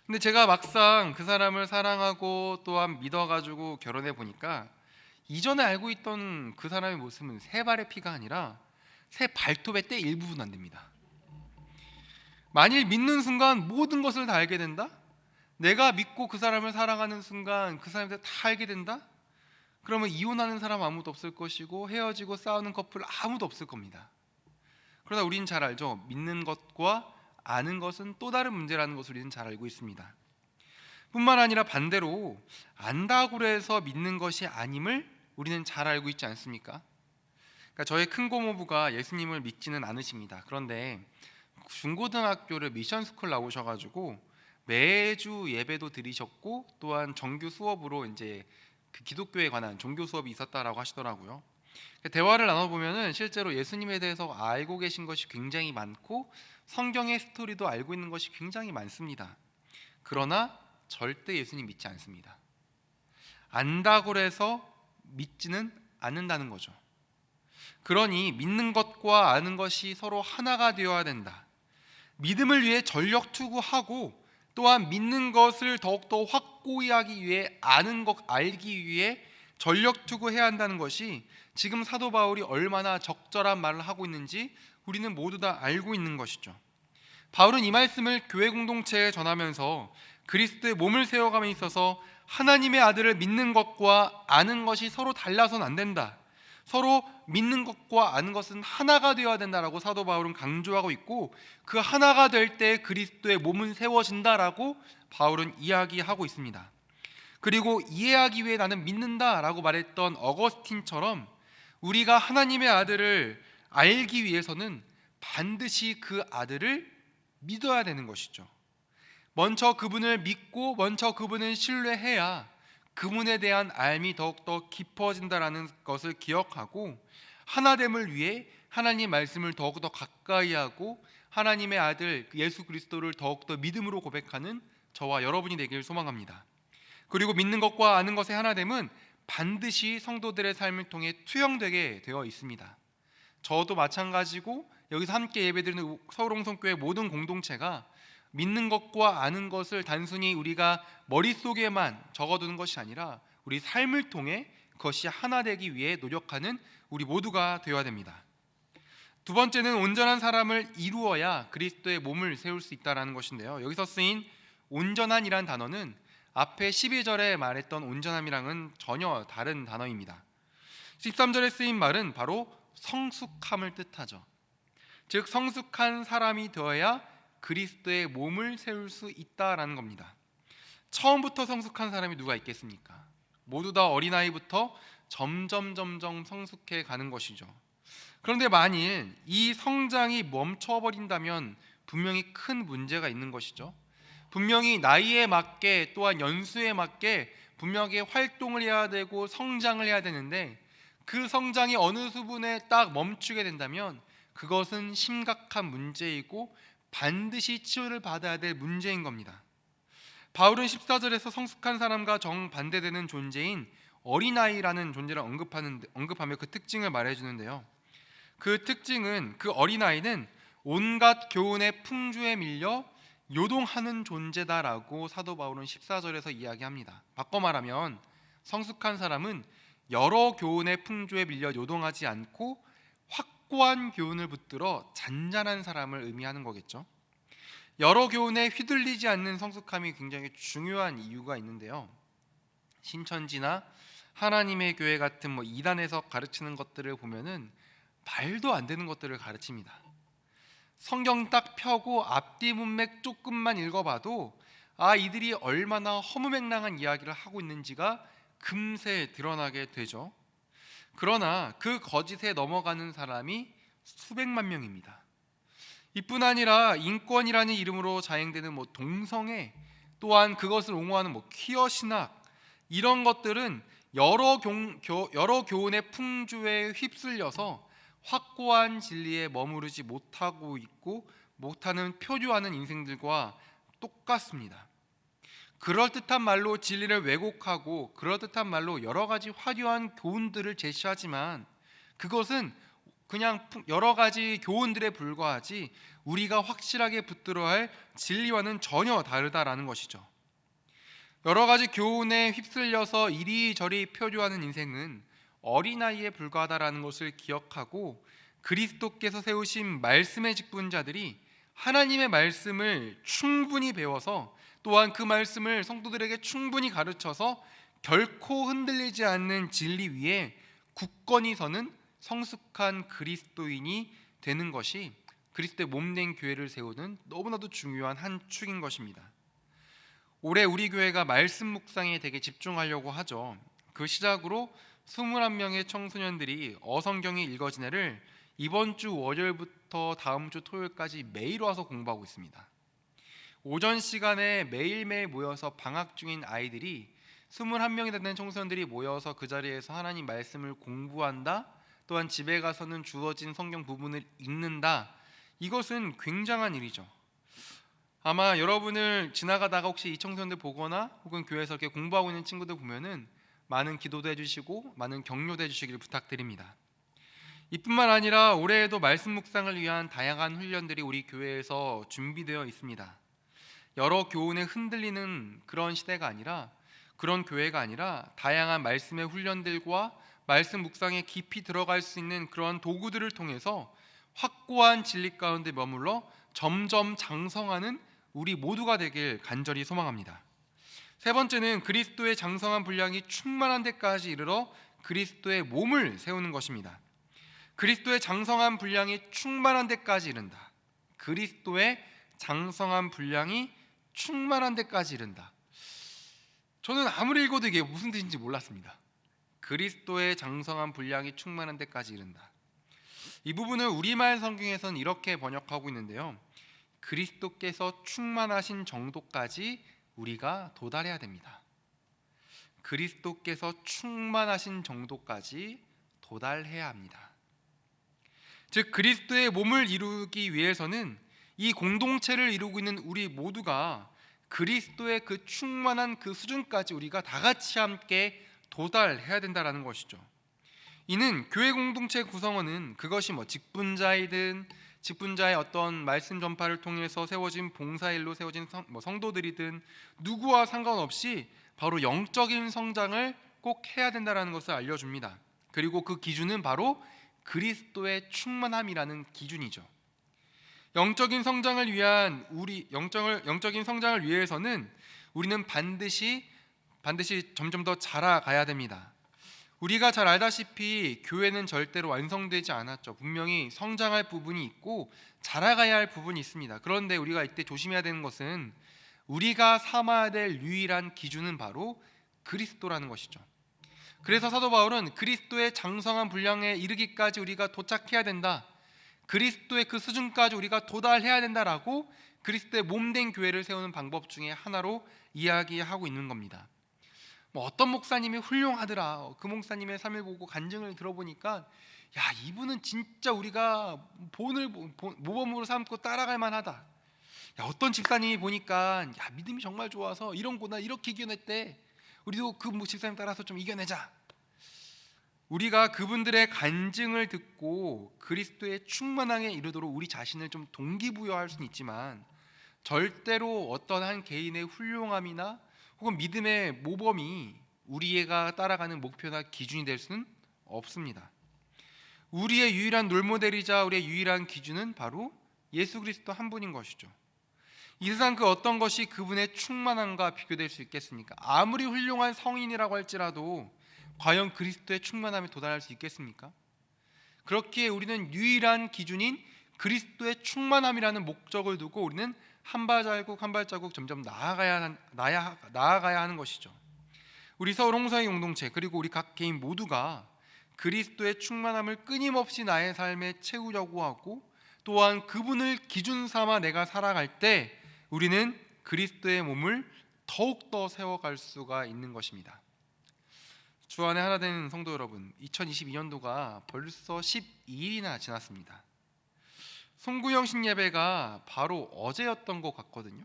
근데 제가 막상 그 사람을 사랑하고 또한 믿어가지고 결혼해 보니까 이전에 알고 있던 그 사람의 모습은 세 발의 피가 아니라 새 발톱의 때 일부분 안 됩니다. 만일 믿는 순간 모든 것을 다 알게 된다? 내가 믿고 그 사람을 사랑하는 순간 그 사람에 대해 다 알게 된다? 그러면 이혼하는 사람 아무도 없을 것이고 헤어지고 싸우는 커플 아무도 없을 겁니다. 그러나 우리는 잘 알죠. 믿는 것과 아는 것은 또 다른 문제라는 것을 우리는 잘 알고 있습니다. 뿐만 아니라 반대로 안다고 해서 믿는 것이 아님을 우리는 잘 알고 있지 않습니까? 그러니까 저의 큰 고모부가 예수님을 믿지는 않으십니다. 그런데 중고등학교를 미션스쿨 나오셔가지고 매주 예배도 드리셨고 또한 정규 수업으로 이제 그 기독교에 관한 종교 수업이 있었다라고 하시더라고요. 대화를 나눠보면은 실제로 예수님에 대해서 알고 계신 것이 굉장히 많고 성경의 스토리도 알고 있는 것이 굉장히 많습니다. 그러나 절대 예수님 믿지 않습니다. 안다고 해서 믿지는 않는다는 거죠. 그러니 믿는 것과 아는 것이 서로 하나가 되어야 된다. 믿음을 위해 전력 투구하고 또한 믿는 것을 더욱더 확고히 하기 위해 알기 위해 전력 투구해야 한다는 것이 지금 사도 바울이 얼마나 적절한 말을 하고 있는지 우리는 모두 다 알고 있는 것이죠. 바울은 이 말씀을 교회 공동체에 전하면서 그리스도의 몸을 세워감에 있어서 하나님의 아들을 믿는 것과 아는 것이 서로 달라서는 안 된다. 서로 믿는 것과 아는 것은 하나가 되어야 된다라고 사도 바울은 강조하고 있고, 그 하나가 될 때 그리스도의 몸은 세워진다라고 바울은 이야기하고 있습니다. 그리고 이해하기 위해 나는 믿는다라고 말했던 어거스틴처럼 우리가 하나님의 아들을 알기 위해서는 반드시 그 아들을 믿어야 되는 것이죠. 먼저 그분을 믿고 먼저 그분을 신뢰해야 그분에 대한 알미 더욱더 깊어진다라는 것을 기억하고 하나됨을 위해 하나님 말씀을 더욱더 가까이 하고 하나님의 아들 예수 그리스도를 더욱더 믿음으로 고백하는 저와 여러분이 되길 소망합니다. 그리고 믿는 것과 아는 것의 하나됨은 반드시 성도들의 삶을 통해 투영되게 되어 있습니다. 저도 마찬가지고 여기서 함께 예배드리는 서울홍성교회 모든 공동체가 믿는 것과 아는 것을 단순히 우리가 머릿속에만 적어두는 것이 아니라 우리 삶을 통해 그것이 하나 되기 위해 노력하는 우리 모두가 되어야 됩니다. 두 번째는 온전한 사람을 이루어야 그리스도의 몸을 세울 수 있다는 것인데요. 여기서 쓰인 온전한이란 단어는 앞에 12절에 말했던 온전함이랑은 전혀 다른 단어입니다. 13절에 쓰인 말은 바로 성숙함을 뜻하죠. 즉 성숙한 사람이 되어야 그리스도의 몸을 세울 수 있다라는 겁니다. 처음부터 성숙한 사람이 누가 있겠습니까? 모두 다 어린아이부터 점점 성숙해 가는 것이죠. 그런데 만일 이 성장이 멈춰버린다면 분명히 큰 문제가 있는 것이죠. 분명히 나이에 맞게 또한 연수에 맞게 분명히 활동을 해야 되고 성장을 해야 되는데 그 성장이 어느 수준에 딱 멈추게 된다면 그것은 심각한 문제이고 반드시 치유를 받아야 될 문제인 겁니다. 바울은 14절에서 성숙한 사람과 정반대되는 존재인 어린아이라는 존재를 언급하며 그 특징을 말해주는데요. 그 특징은 그 어린아이는 온갖 교훈의 풍조에 밀려 요동하는 존재다라고 사도 바울은 14절에서 이야기합니다. 바꿔 말하면 성숙한 사람은 여러 교훈의 풍조에 밀려 요동하지 않고 확고한 교훈을 붙들어 잔잔한 사람을 의미하는 거겠죠. 여러 교훈에 휘둘리지 않는 성숙함이 굉장히 중요한 이유가 있는데요. 신천지나 하나님의 교회 같은 이단에서 가르치는 것들을 보면은 말도 안 되는 것들을 가르칩니다. 성경 딱 펴고 앞뒤 문맥 조금만 읽어봐도 이들이 얼마나 허무맹랑한 이야기를 하고 있는지가 금세 드러나게 되죠. 그러나 그 거짓에 넘어가는 사람이 수백만 명입니다. 이뿐 아니라 인권이라는 이름으로 자행되는 동성애, 또한 그것을 옹호하는 퀴어 신학, 이런 것들은 여러 교훈의 풍조에 휩쓸려서 확고한 진리에 머무르지 못하고 있고 못하는 표류하는 인생들과 똑같습니다. 그럴듯한 말로 진리를 왜곡하고 그럴듯한 말로 여러 가지 화려한 교훈들을 제시하지만 그것은 그냥 여러 가지 교훈들에 불과하지 우리가 확실하게 붙들어야 할 진리와는 전혀 다르다라는 것이죠. 여러 가지 교훈에 휩쓸려서 이리저리 표류하는 인생은 어린아이에 불과하다라는 것을 기억하고 그리스도께서 세우신 말씀의 직분자들이 하나님의 말씀을 충분히 배워서 또한 그 말씀을 성도들에게 충분히 가르쳐서 결코 흔들리지 않는 진리 위에 굳건히 서는 성숙한 그리스도인이 되는 것이 그리스도의 몸된 교회를 세우는 너무나도 중요한 한 축인 것입니다. 올해 우리 교회가 말씀 묵상에 되게 집중하려고 하죠. 그 시작으로 21명의 청소년들이 어성경이 읽어지네를 이번 주 월요일부터 다음 주 토요일까지 매일 와서 공부하고 있습니다. 오전 시간에 매일매일 모여서 방학 중인 아이들이 21명이 되는 청소년들이 모여서 그 자리에서 하나님 말씀을 공부한다, 또한 집에 가서는 주어진 성경 부분을 읽는다. 이것은 굉장한 일이죠. 아마 여러분을 지나가다가 혹시 이 청소년들 보거나 혹은 교회에서 이렇게 공부하고 있는 친구들 보면은 많은 기도도 해주시고 많은 격려도 해주시기를 부탁드립니다. 이뿐만 아니라 올해에도 말씀 묵상을 위한 다양한 훈련들이 우리 교회에서 준비되어 있습니다. 여러 교훈에 흔들리는 그런 시대가 아니라, 그런 교회가 아니라 다양한 말씀의 훈련들과 말씀 묵상에 깊이 들어갈 수 있는 그런 도구들을 통해서 확고한 진리 가운데 머물러 점점 장성하는 우리 모두가 되길 간절히 소망합니다. 세 번째는 그리스도의 장성한 분량이 충만한 데까지 이르러 그리스도의 몸을 세우는 것입니다. 그리스도의 장성한 분량이 충만한 데까지 이른다. 그리스도의 장성한 분량이 충만한 데까지 이른다. 저는 아무리 읽어도 이게 무슨 뜻인지 몰랐습니다. 그리스도의 장성한 분량이 충만한 데까지 이른다. 이 부분을 우리말 성경에서는 이렇게 번역하고 있는데요. 그리스도께서 충만하신 정도까지 우리가 도달해야 됩니다. 그리스도께서 충만하신 정도까지 도달해야 합니다. 즉 그리스도의 몸을 이루기 위해서는 이 공동체를 이루고 있는 우리 모두가 그리스도의 그 충만한 그 수준까지 우리가 다 같이 함께 도달해야 된다라는 것이죠. 이는 교회 공동체 구성원은 그것이 직분자이든 직분자의 어떤 말씀 전파를 통해서 세워진 봉사일로 세워진 성도들이든 누구와 상관없이 바로 영적인 성장을 꼭 해야 된다라는 것을 알려줍니다. 그리고 그 기준은 바로 그리스도의 충만함이라는 기준이죠. 영적인 성장을 위해서는 우리는 반드시 점점 더 자라가야 됩니다. 우리가 잘 알다시피 교회는 절대로 완성되지 않았죠. 분명히 성장할 부분이 있고 자라가야 할 부분이 있습니다. 그런데 우리가 이때 조심해야 되는 것은 우리가 삼아야 될 유일한 기준은 바로 그리스도라는 것이죠. 그래서 사도 바울은 그리스도의 장성한 분량에 이르기까지 우리가 도착해야 된다, 그리스도의 그 수준까지 우리가 도달해야 된다라고 그리스도의 몸된 교회를 세우는 방법 중에 하나로 이야기하고 있는 겁니다. 어떤 목사님이 훌륭하더라, 그 목사님의 삶을 보고 간증을 들어보니까 야, 이분은 진짜 우리가 모범으로 삼고 따라갈 만하다. 야, 어떤 집사님이 보니까 야, 믿음이 정말 좋아서 이런 고난 이렇게 이겨냈대, 우리도 그 집사님 따라서 좀 이겨내자. 우리가 그분들의 간증을 듣고 그리스도의 충만함에 이르도록 우리 자신을 좀 동기부여할 수는 있지만 절대로 어떤 한 개인의 훌륭함이나 혹은 믿음의 모범이 우리가 따라가는 목표나 기준이 될 수는 없습니다. 우리의 유일한 롤모델이자 우리의 유일한 기준은 바로 예수 그리스도 한 분인 것이죠. 이 세상 그 어떤 것이 그분의 충만함과 비교될 수 있겠습니까? 아무리 훌륭한 성인이라고 할지라도 과연 그리스도의 충만함에 도달할 수 있겠습니까? 그렇기에 우리는 유일한 기준인 그리스도의 충만함이라는 목적을 두고 우리는 한 발자국 한 발자국 점점 나아가야 하는 것이죠. 우리 서울 홍성의 공동체 그리고 우리 각 개인 모두가 그리스도의 충만함을 끊임없이 나의 삶에 채우려고 하고 또한 그분을 기준 삼아 내가 살아갈 때 우리는 그리스도의 몸을 더욱더 세워갈 수가 있는 것입니다. 주 안에 하나 되는 성도 여러분, 2022년도가 벌써 12일이나 지났습니다. 송구영신 예배가 바로 어제였던 것 같거든요.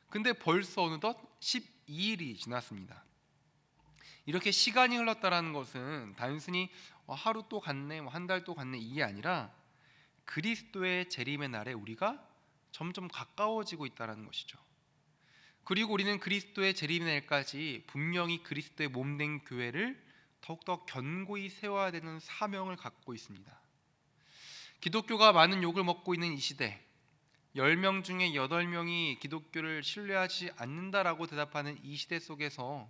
근데 벌써 어느덧 12일이 지났습니다. 이렇게 시간이 흘렀다라는 것은 단순히 하루 또 갔네, 한 달 또 갔네 이게 아니라 그리스도의 재림의 날에 우리가 점점 가까워지고 있다는 것이죠. 그리고 우리는 그리스도의 재림의 날까지 분명히 그리스도의 몸된 교회를 더욱더 견고히 세워야 되는 사명을 갖고 있습니다. 기독교가 많은 욕을 먹고 있는 이 시대, 10명 중에 8명이 기독교를 신뢰하지 않는다라고 대답하는 이 시대 속에서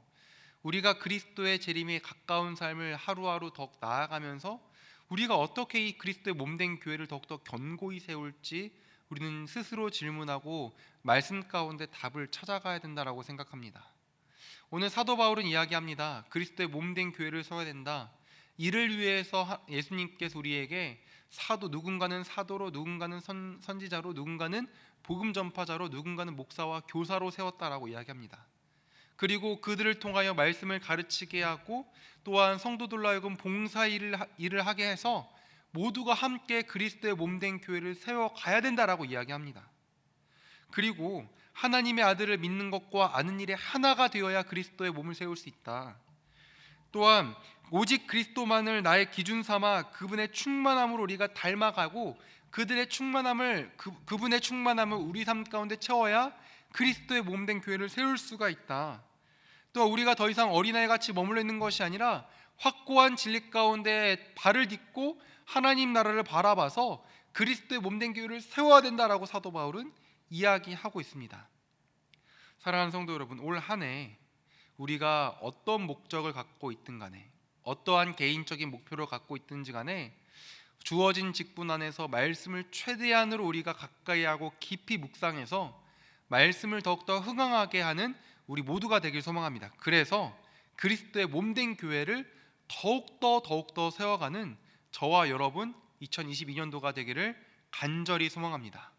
우리가 그리스도의 재림에 가까운 삶을 하루하루 더 나아가면서 우리가 어떻게 이 그리스도의 몸된 교회를 더욱더 견고히 세울지 우리는 스스로 질문하고 말씀 가운데 답을 찾아가야 된다라고 생각합니다. 오늘 사도 바울은 이야기합니다. 그리스도의 몸된 교회를 세워야 된다. 이를 위해서 예수님께서 우리에게 누군가는 사도로, 누군가는 선지자로, 누군가는 복음 전파자로, 누군가는 목사와 교사로 세웠다라고 이야기합니다. 그리고 그들을 통하여 말씀을 가르치게 하고 또한 성도들로 하여금 봉사 일을 하게 해서 모두가 함께 그리스도의 몸된 교회를 세워가야 된다라고 이야기합니다. 그리고 하나님의 아들을 믿는 것과 아는 일에 하나가 되어야 그리스도의 몸을 세울 수 있다. 또한 오직 그리스도만을 나의 기준 삼아 그분의 충만함으로 우리가 닮아가고 그분의 충만함을 우리 삶 가운데 채워야 그리스도의 몸된 교회를 세울 수가 있다. 또 우리가 더 이상 어린아이같이 머물러 있는 것이 아니라 확고한 진리 가운데 발을 딛고 하나님 나라를 바라봐서 그리스도의 몸된 교회를 세워야 된다라고 사도 바울은 이야기하고 있습니다. 사랑하는 성도 여러분, 올 한 해 우리가 어떤 목적을 갖고 있든 간에 어떠한 개인적인 목표를 갖고 있든지 간에 주어진 직분 안에서 말씀을 최대한으로 우리가 가까이 하고 깊이 묵상해서 말씀을 더욱더 흥황하게 하는 우리 모두가 되길 소망합니다. 그래서 그리스도의 몸된 교회를 더욱더 세워가는 저와 여러분 2022년도가 되기를 간절히 소망합니다.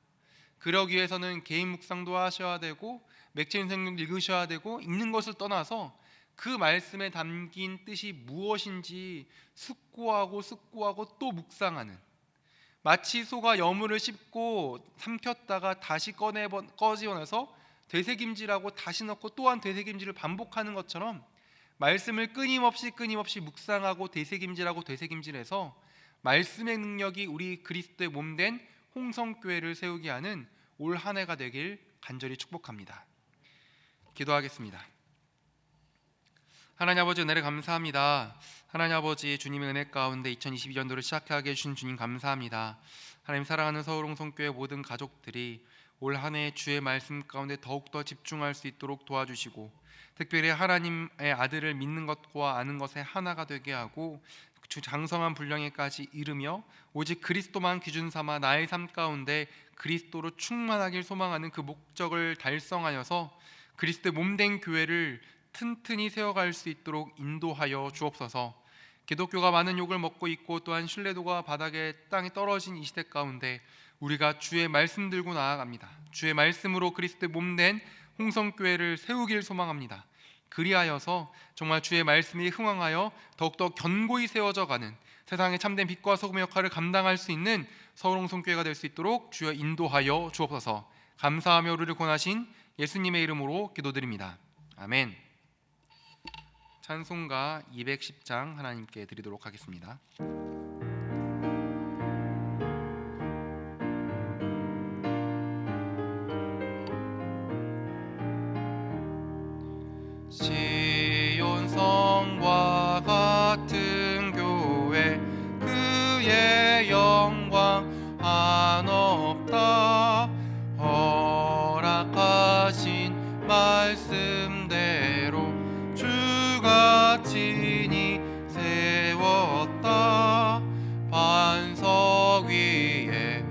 그러기 위해서는 개인 묵상도 하셔야 되고 맥주인 성경 읽으셔야 되고 읽는 것을 떠나서 그 말씀에 담긴 뜻이 무엇인지 숙고하고 또 묵상하는, 마치 소가 여물을 씹고 삼켰다가 다시 꺼내서 되새김질하고 다시 넣고 또한 되새김질을 반복하는 것처럼 말씀을 끊임없이 묵상하고 되새김질해서 말씀의 능력이 우리 그리스도의 몸된 홍성교회를 세우게 하는 올 한 해가 되길 간절히 축복합니다. 기도하겠습니다. 하나님 아버지, 은혜를 감사합니다. 하나님 아버지, 주님의 은혜 가운데 2022년도를 시작하게 해주신 주님 감사합니다. 하나님, 사랑하는 서울홍성교회 모든 가족들이 올 한 해 주의 말씀 가운데 더욱더 집중할 수 있도록 도와주시고, 특별히 하나님의 아들을 믿는 것과 아는 것에 하나가 되게 하고 주 장성한 분량에까지 이르며 오직 그리스도만 기준 삼아 나의 삶 가운데 그리스도로 충만하길 소망하는 그 목적을 달성하여서 그리스도의 몸된 교회를 튼튼히 세워갈 수 있도록 인도하여 주옵소서. 기독교가 많은 욕을 먹고 있고 또한 신뢰도가 바닥에 땅에 떨어진 이 시대 가운데 우리가 주의 말씀 들고 나아갑니다. 주의 말씀으로 그리스도의 몸된 홍성교회를 세우길 소망합니다. 그리하여서 정말 주의 말씀이 흥황하여 더욱더 견고히 세워져 가는 세상의 참된 빛과 소금의 역할을 감당할 수 있는 서울홍성교회가 될 수 있도록 주여 인도하여 주옵소서. 감사하며 우리를 권하신 예수님의 이름으로 기도드립니다. 아멘. 찬송가 210장 하나님께 드리도록 하겠습니다. 시온 성과 같은 교회, 그의 영광 한없다. 허락하신 말씀대로 주가 친히 세웠다. 반석 위에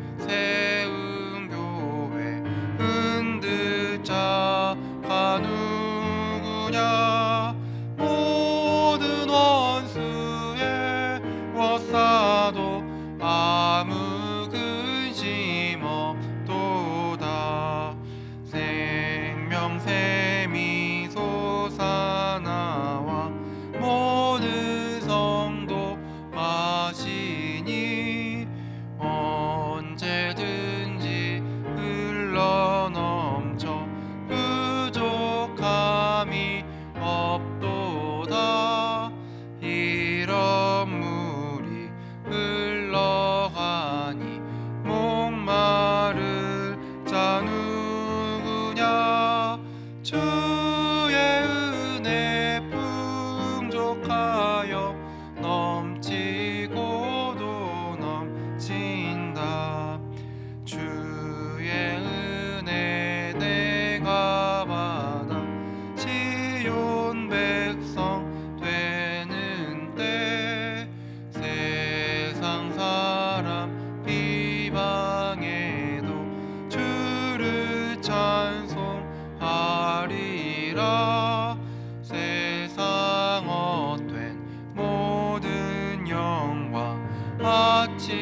하리라. 세상 얻된 모든 영광 받지만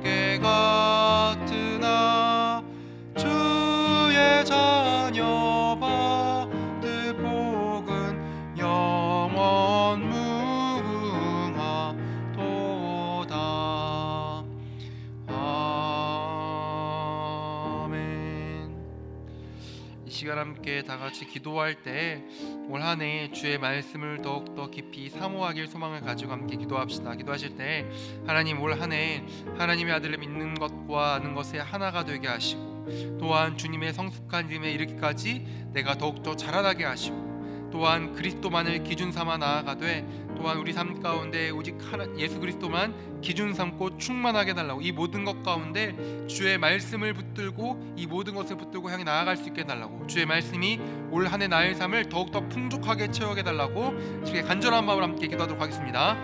깨 같으나 주의 자녀 받을 복은 영원 무궁하도다. 아멘. 이 시간 함께 다 같이 기도할 때 올 한 해 주의 말씀을 더욱더 깊이 사모하길 소망을 가지고 함께 기도합시다. 기도하실 때 하나님, 올 한 해 하나님의 아들을 믿는 것과 아는 것에 하나가 되게 하시고, 또한 주님의 성숙한 이름에 이르기까지 내가 더욱더 자라나게 하시고, 또한 그리스도만을 기준 삼아 나아가되, 또한 우리 삶 가운데 오직 예수 그리스도만 기준 삼고 충만하게 달라고, 이 모든 것 가운데 주의 말씀을 붙들고 이 모든 것을 붙들고 향해 나아갈 수 있게 달라고, 주의 말씀이 올 한 해 나의 삶을 더욱더 풍족하게 채워게 달라고 이렇게 간절한 마음으로 함께 기도하도록 하겠습니다.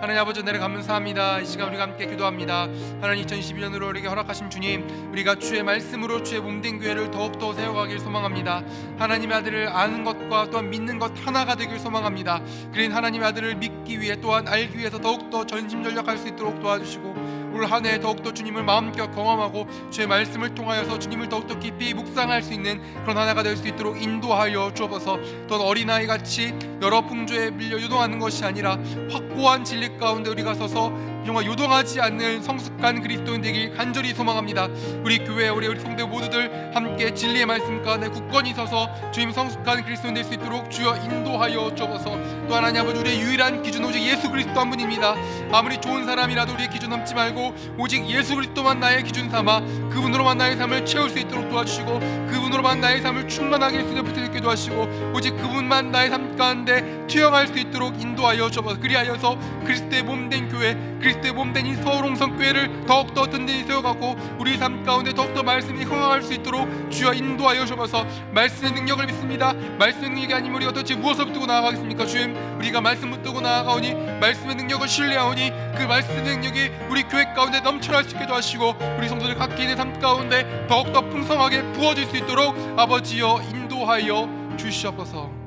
하나님 아버지, 은혜를 감사합니다. 이 시간 우리가 함께 기도합니다. 하나님, 2022년으로 우리에게 허락하신 주님, 우리가 주의 말씀으로 주의 몸된 교회를 더욱더 세워가길 소망합니다. 하나님의 아들을 아는 것과 또한 믿는 것 하나가 되길 소망합니다. 그린 하나님의 아들을 믿기 위해, 또한 알기 위해서 더욱더 전심전력할 수 있도록 도와주시고, 올 한 해 더욱더 주님을 마음껏 경험하고 주의 말씀을 통하여서 주님을 더욱더 깊이 묵상할 수 있는 그런 하나가 될 수 있도록 인도하여 주옵소서. 또한 어린아이같이 여러 풍조에 밀려 요동하는 것이 아니라 확고한 진리 가운데 우리가 서서 정말 요동하지 않는 성숙한 그리스도인 되길 간절히 소망합니다. 우리 교회, 우리 성도 모두들 함께 진리의 말씀 가운데 굳건히 서서 주님 성숙한 그리스도인 될 수 있도록 주여 인도하여 주옵소서. 또 하나님 아버지, 우리의 유일한 기준 오직 예수 그리스도 한 분입니다. 아무리 좋은 사람이라도 우리의 기준 삼지 말고 오직 예수 그리스도만 나의 기준 삼아 그분으로만 나의 삶을 채울 수 있도록 도와주시고, 그분으로만 나의 삶을 충만하게 할 수 있도록 붙들게 도와주시고, 오직 그분만 나의 삶 가운데 투영할 수 있도록 인도하여 주옵소서. 그리하여서 그리스도의 몸된 교회, 그리스도의 몸된 이 서울홍성교회를 더욱더 든든히 세워가고 우리 삶 가운데 더욱더 말씀이 흥황할 수 있도록 주여 인도하여 주옵소서. 말씀의 능력을 믿습니다. 말씀의 능력이 아니면 우리가 도대체 무엇을 붙들고 나아가겠습니까? 주님, 우리가 말씀 붙들고 나아가오니 말씀의 능력을 신뢰하오니 그 말씀의 능력이 우리 교회 가운데 넘쳐날 수 있게 도와주시고, 우리 성도들 각기의 삶 가운데 더욱더 풍성하게 부어질 수 있도록 아버지여 인도하여 주시옵소서.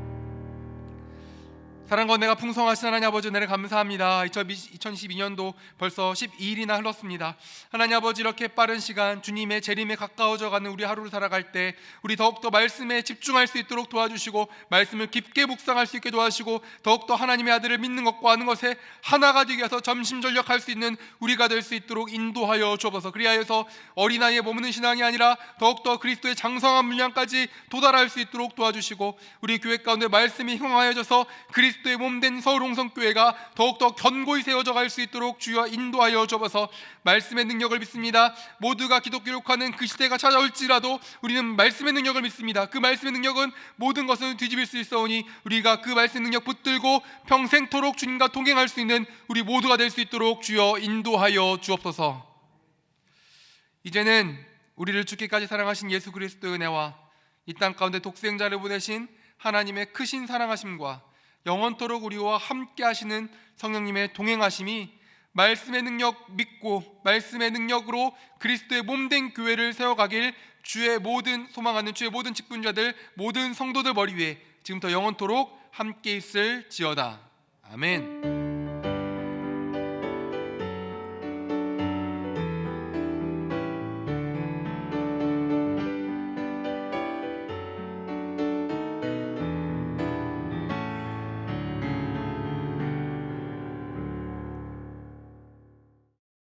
사랑과 은혜가 풍성하신 하나님 아버지, 은혜를 감사합니다. 2022년도 벌써 12일이나 흘렀습니다. 하나님 아버지, 이렇게 빠른 시간 주님의 재림에 가까워져가는 우리 하루를 살아갈 때 우리 더욱더 말씀에 집중할 수 있도록 도와주시고, 말씀을 깊게 묵상할 수 있게 도와주시고, 더욱더 하나님의 아들을 믿는 것과 아는 것에 하나가 되게 해서 전심전력할 수 있는 우리가 될 수 있도록 인도하여 주옵소서. 그리하여서 어린아이에 머무는 신앙이 아니라 더욱더 그리스도의 장성한 분량까지 도달할 수 있도록 도와주시고, 우리 교회 가운데 말씀이 흥하여져서 그리스도의 몸된 서울홍성교회가 더욱더 견고히 세워져 갈 수 있도록 주여 인도하여 주옵소서. 말씀의 능력을 믿습니다. 모두가 기독교를 욕하는 그 시대가 찾아올지라도 우리는 말씀의 능력을 믿습니다. 그 말씀의 능력은 모든 것을 뒤집을 수 있어오니 우리가 그 말씀의 능력 붙들고 평생토록 주님과 동행할 수 있는 우리 모두가 될 수 있도록 주여 인도하여 주옵소서. 이제는 우리를 죽기까지 사랑하신 예수 그리스도의 은혜와 이 땅 가운데 독생자를 보내신 하나님의 크신 사랑하심과 영원토록 우리와 함께 하시는 성령님의 동행하심이 말씀의 능력 믿고 말씀의 능력으로 그리스도의 몸된 교회를 세워가길 주의 모든 소망하는 주의 모든 직분자들, 모든 성도들 머리 위에 지금부터 영원토록 함께 있을지어다. 아멘.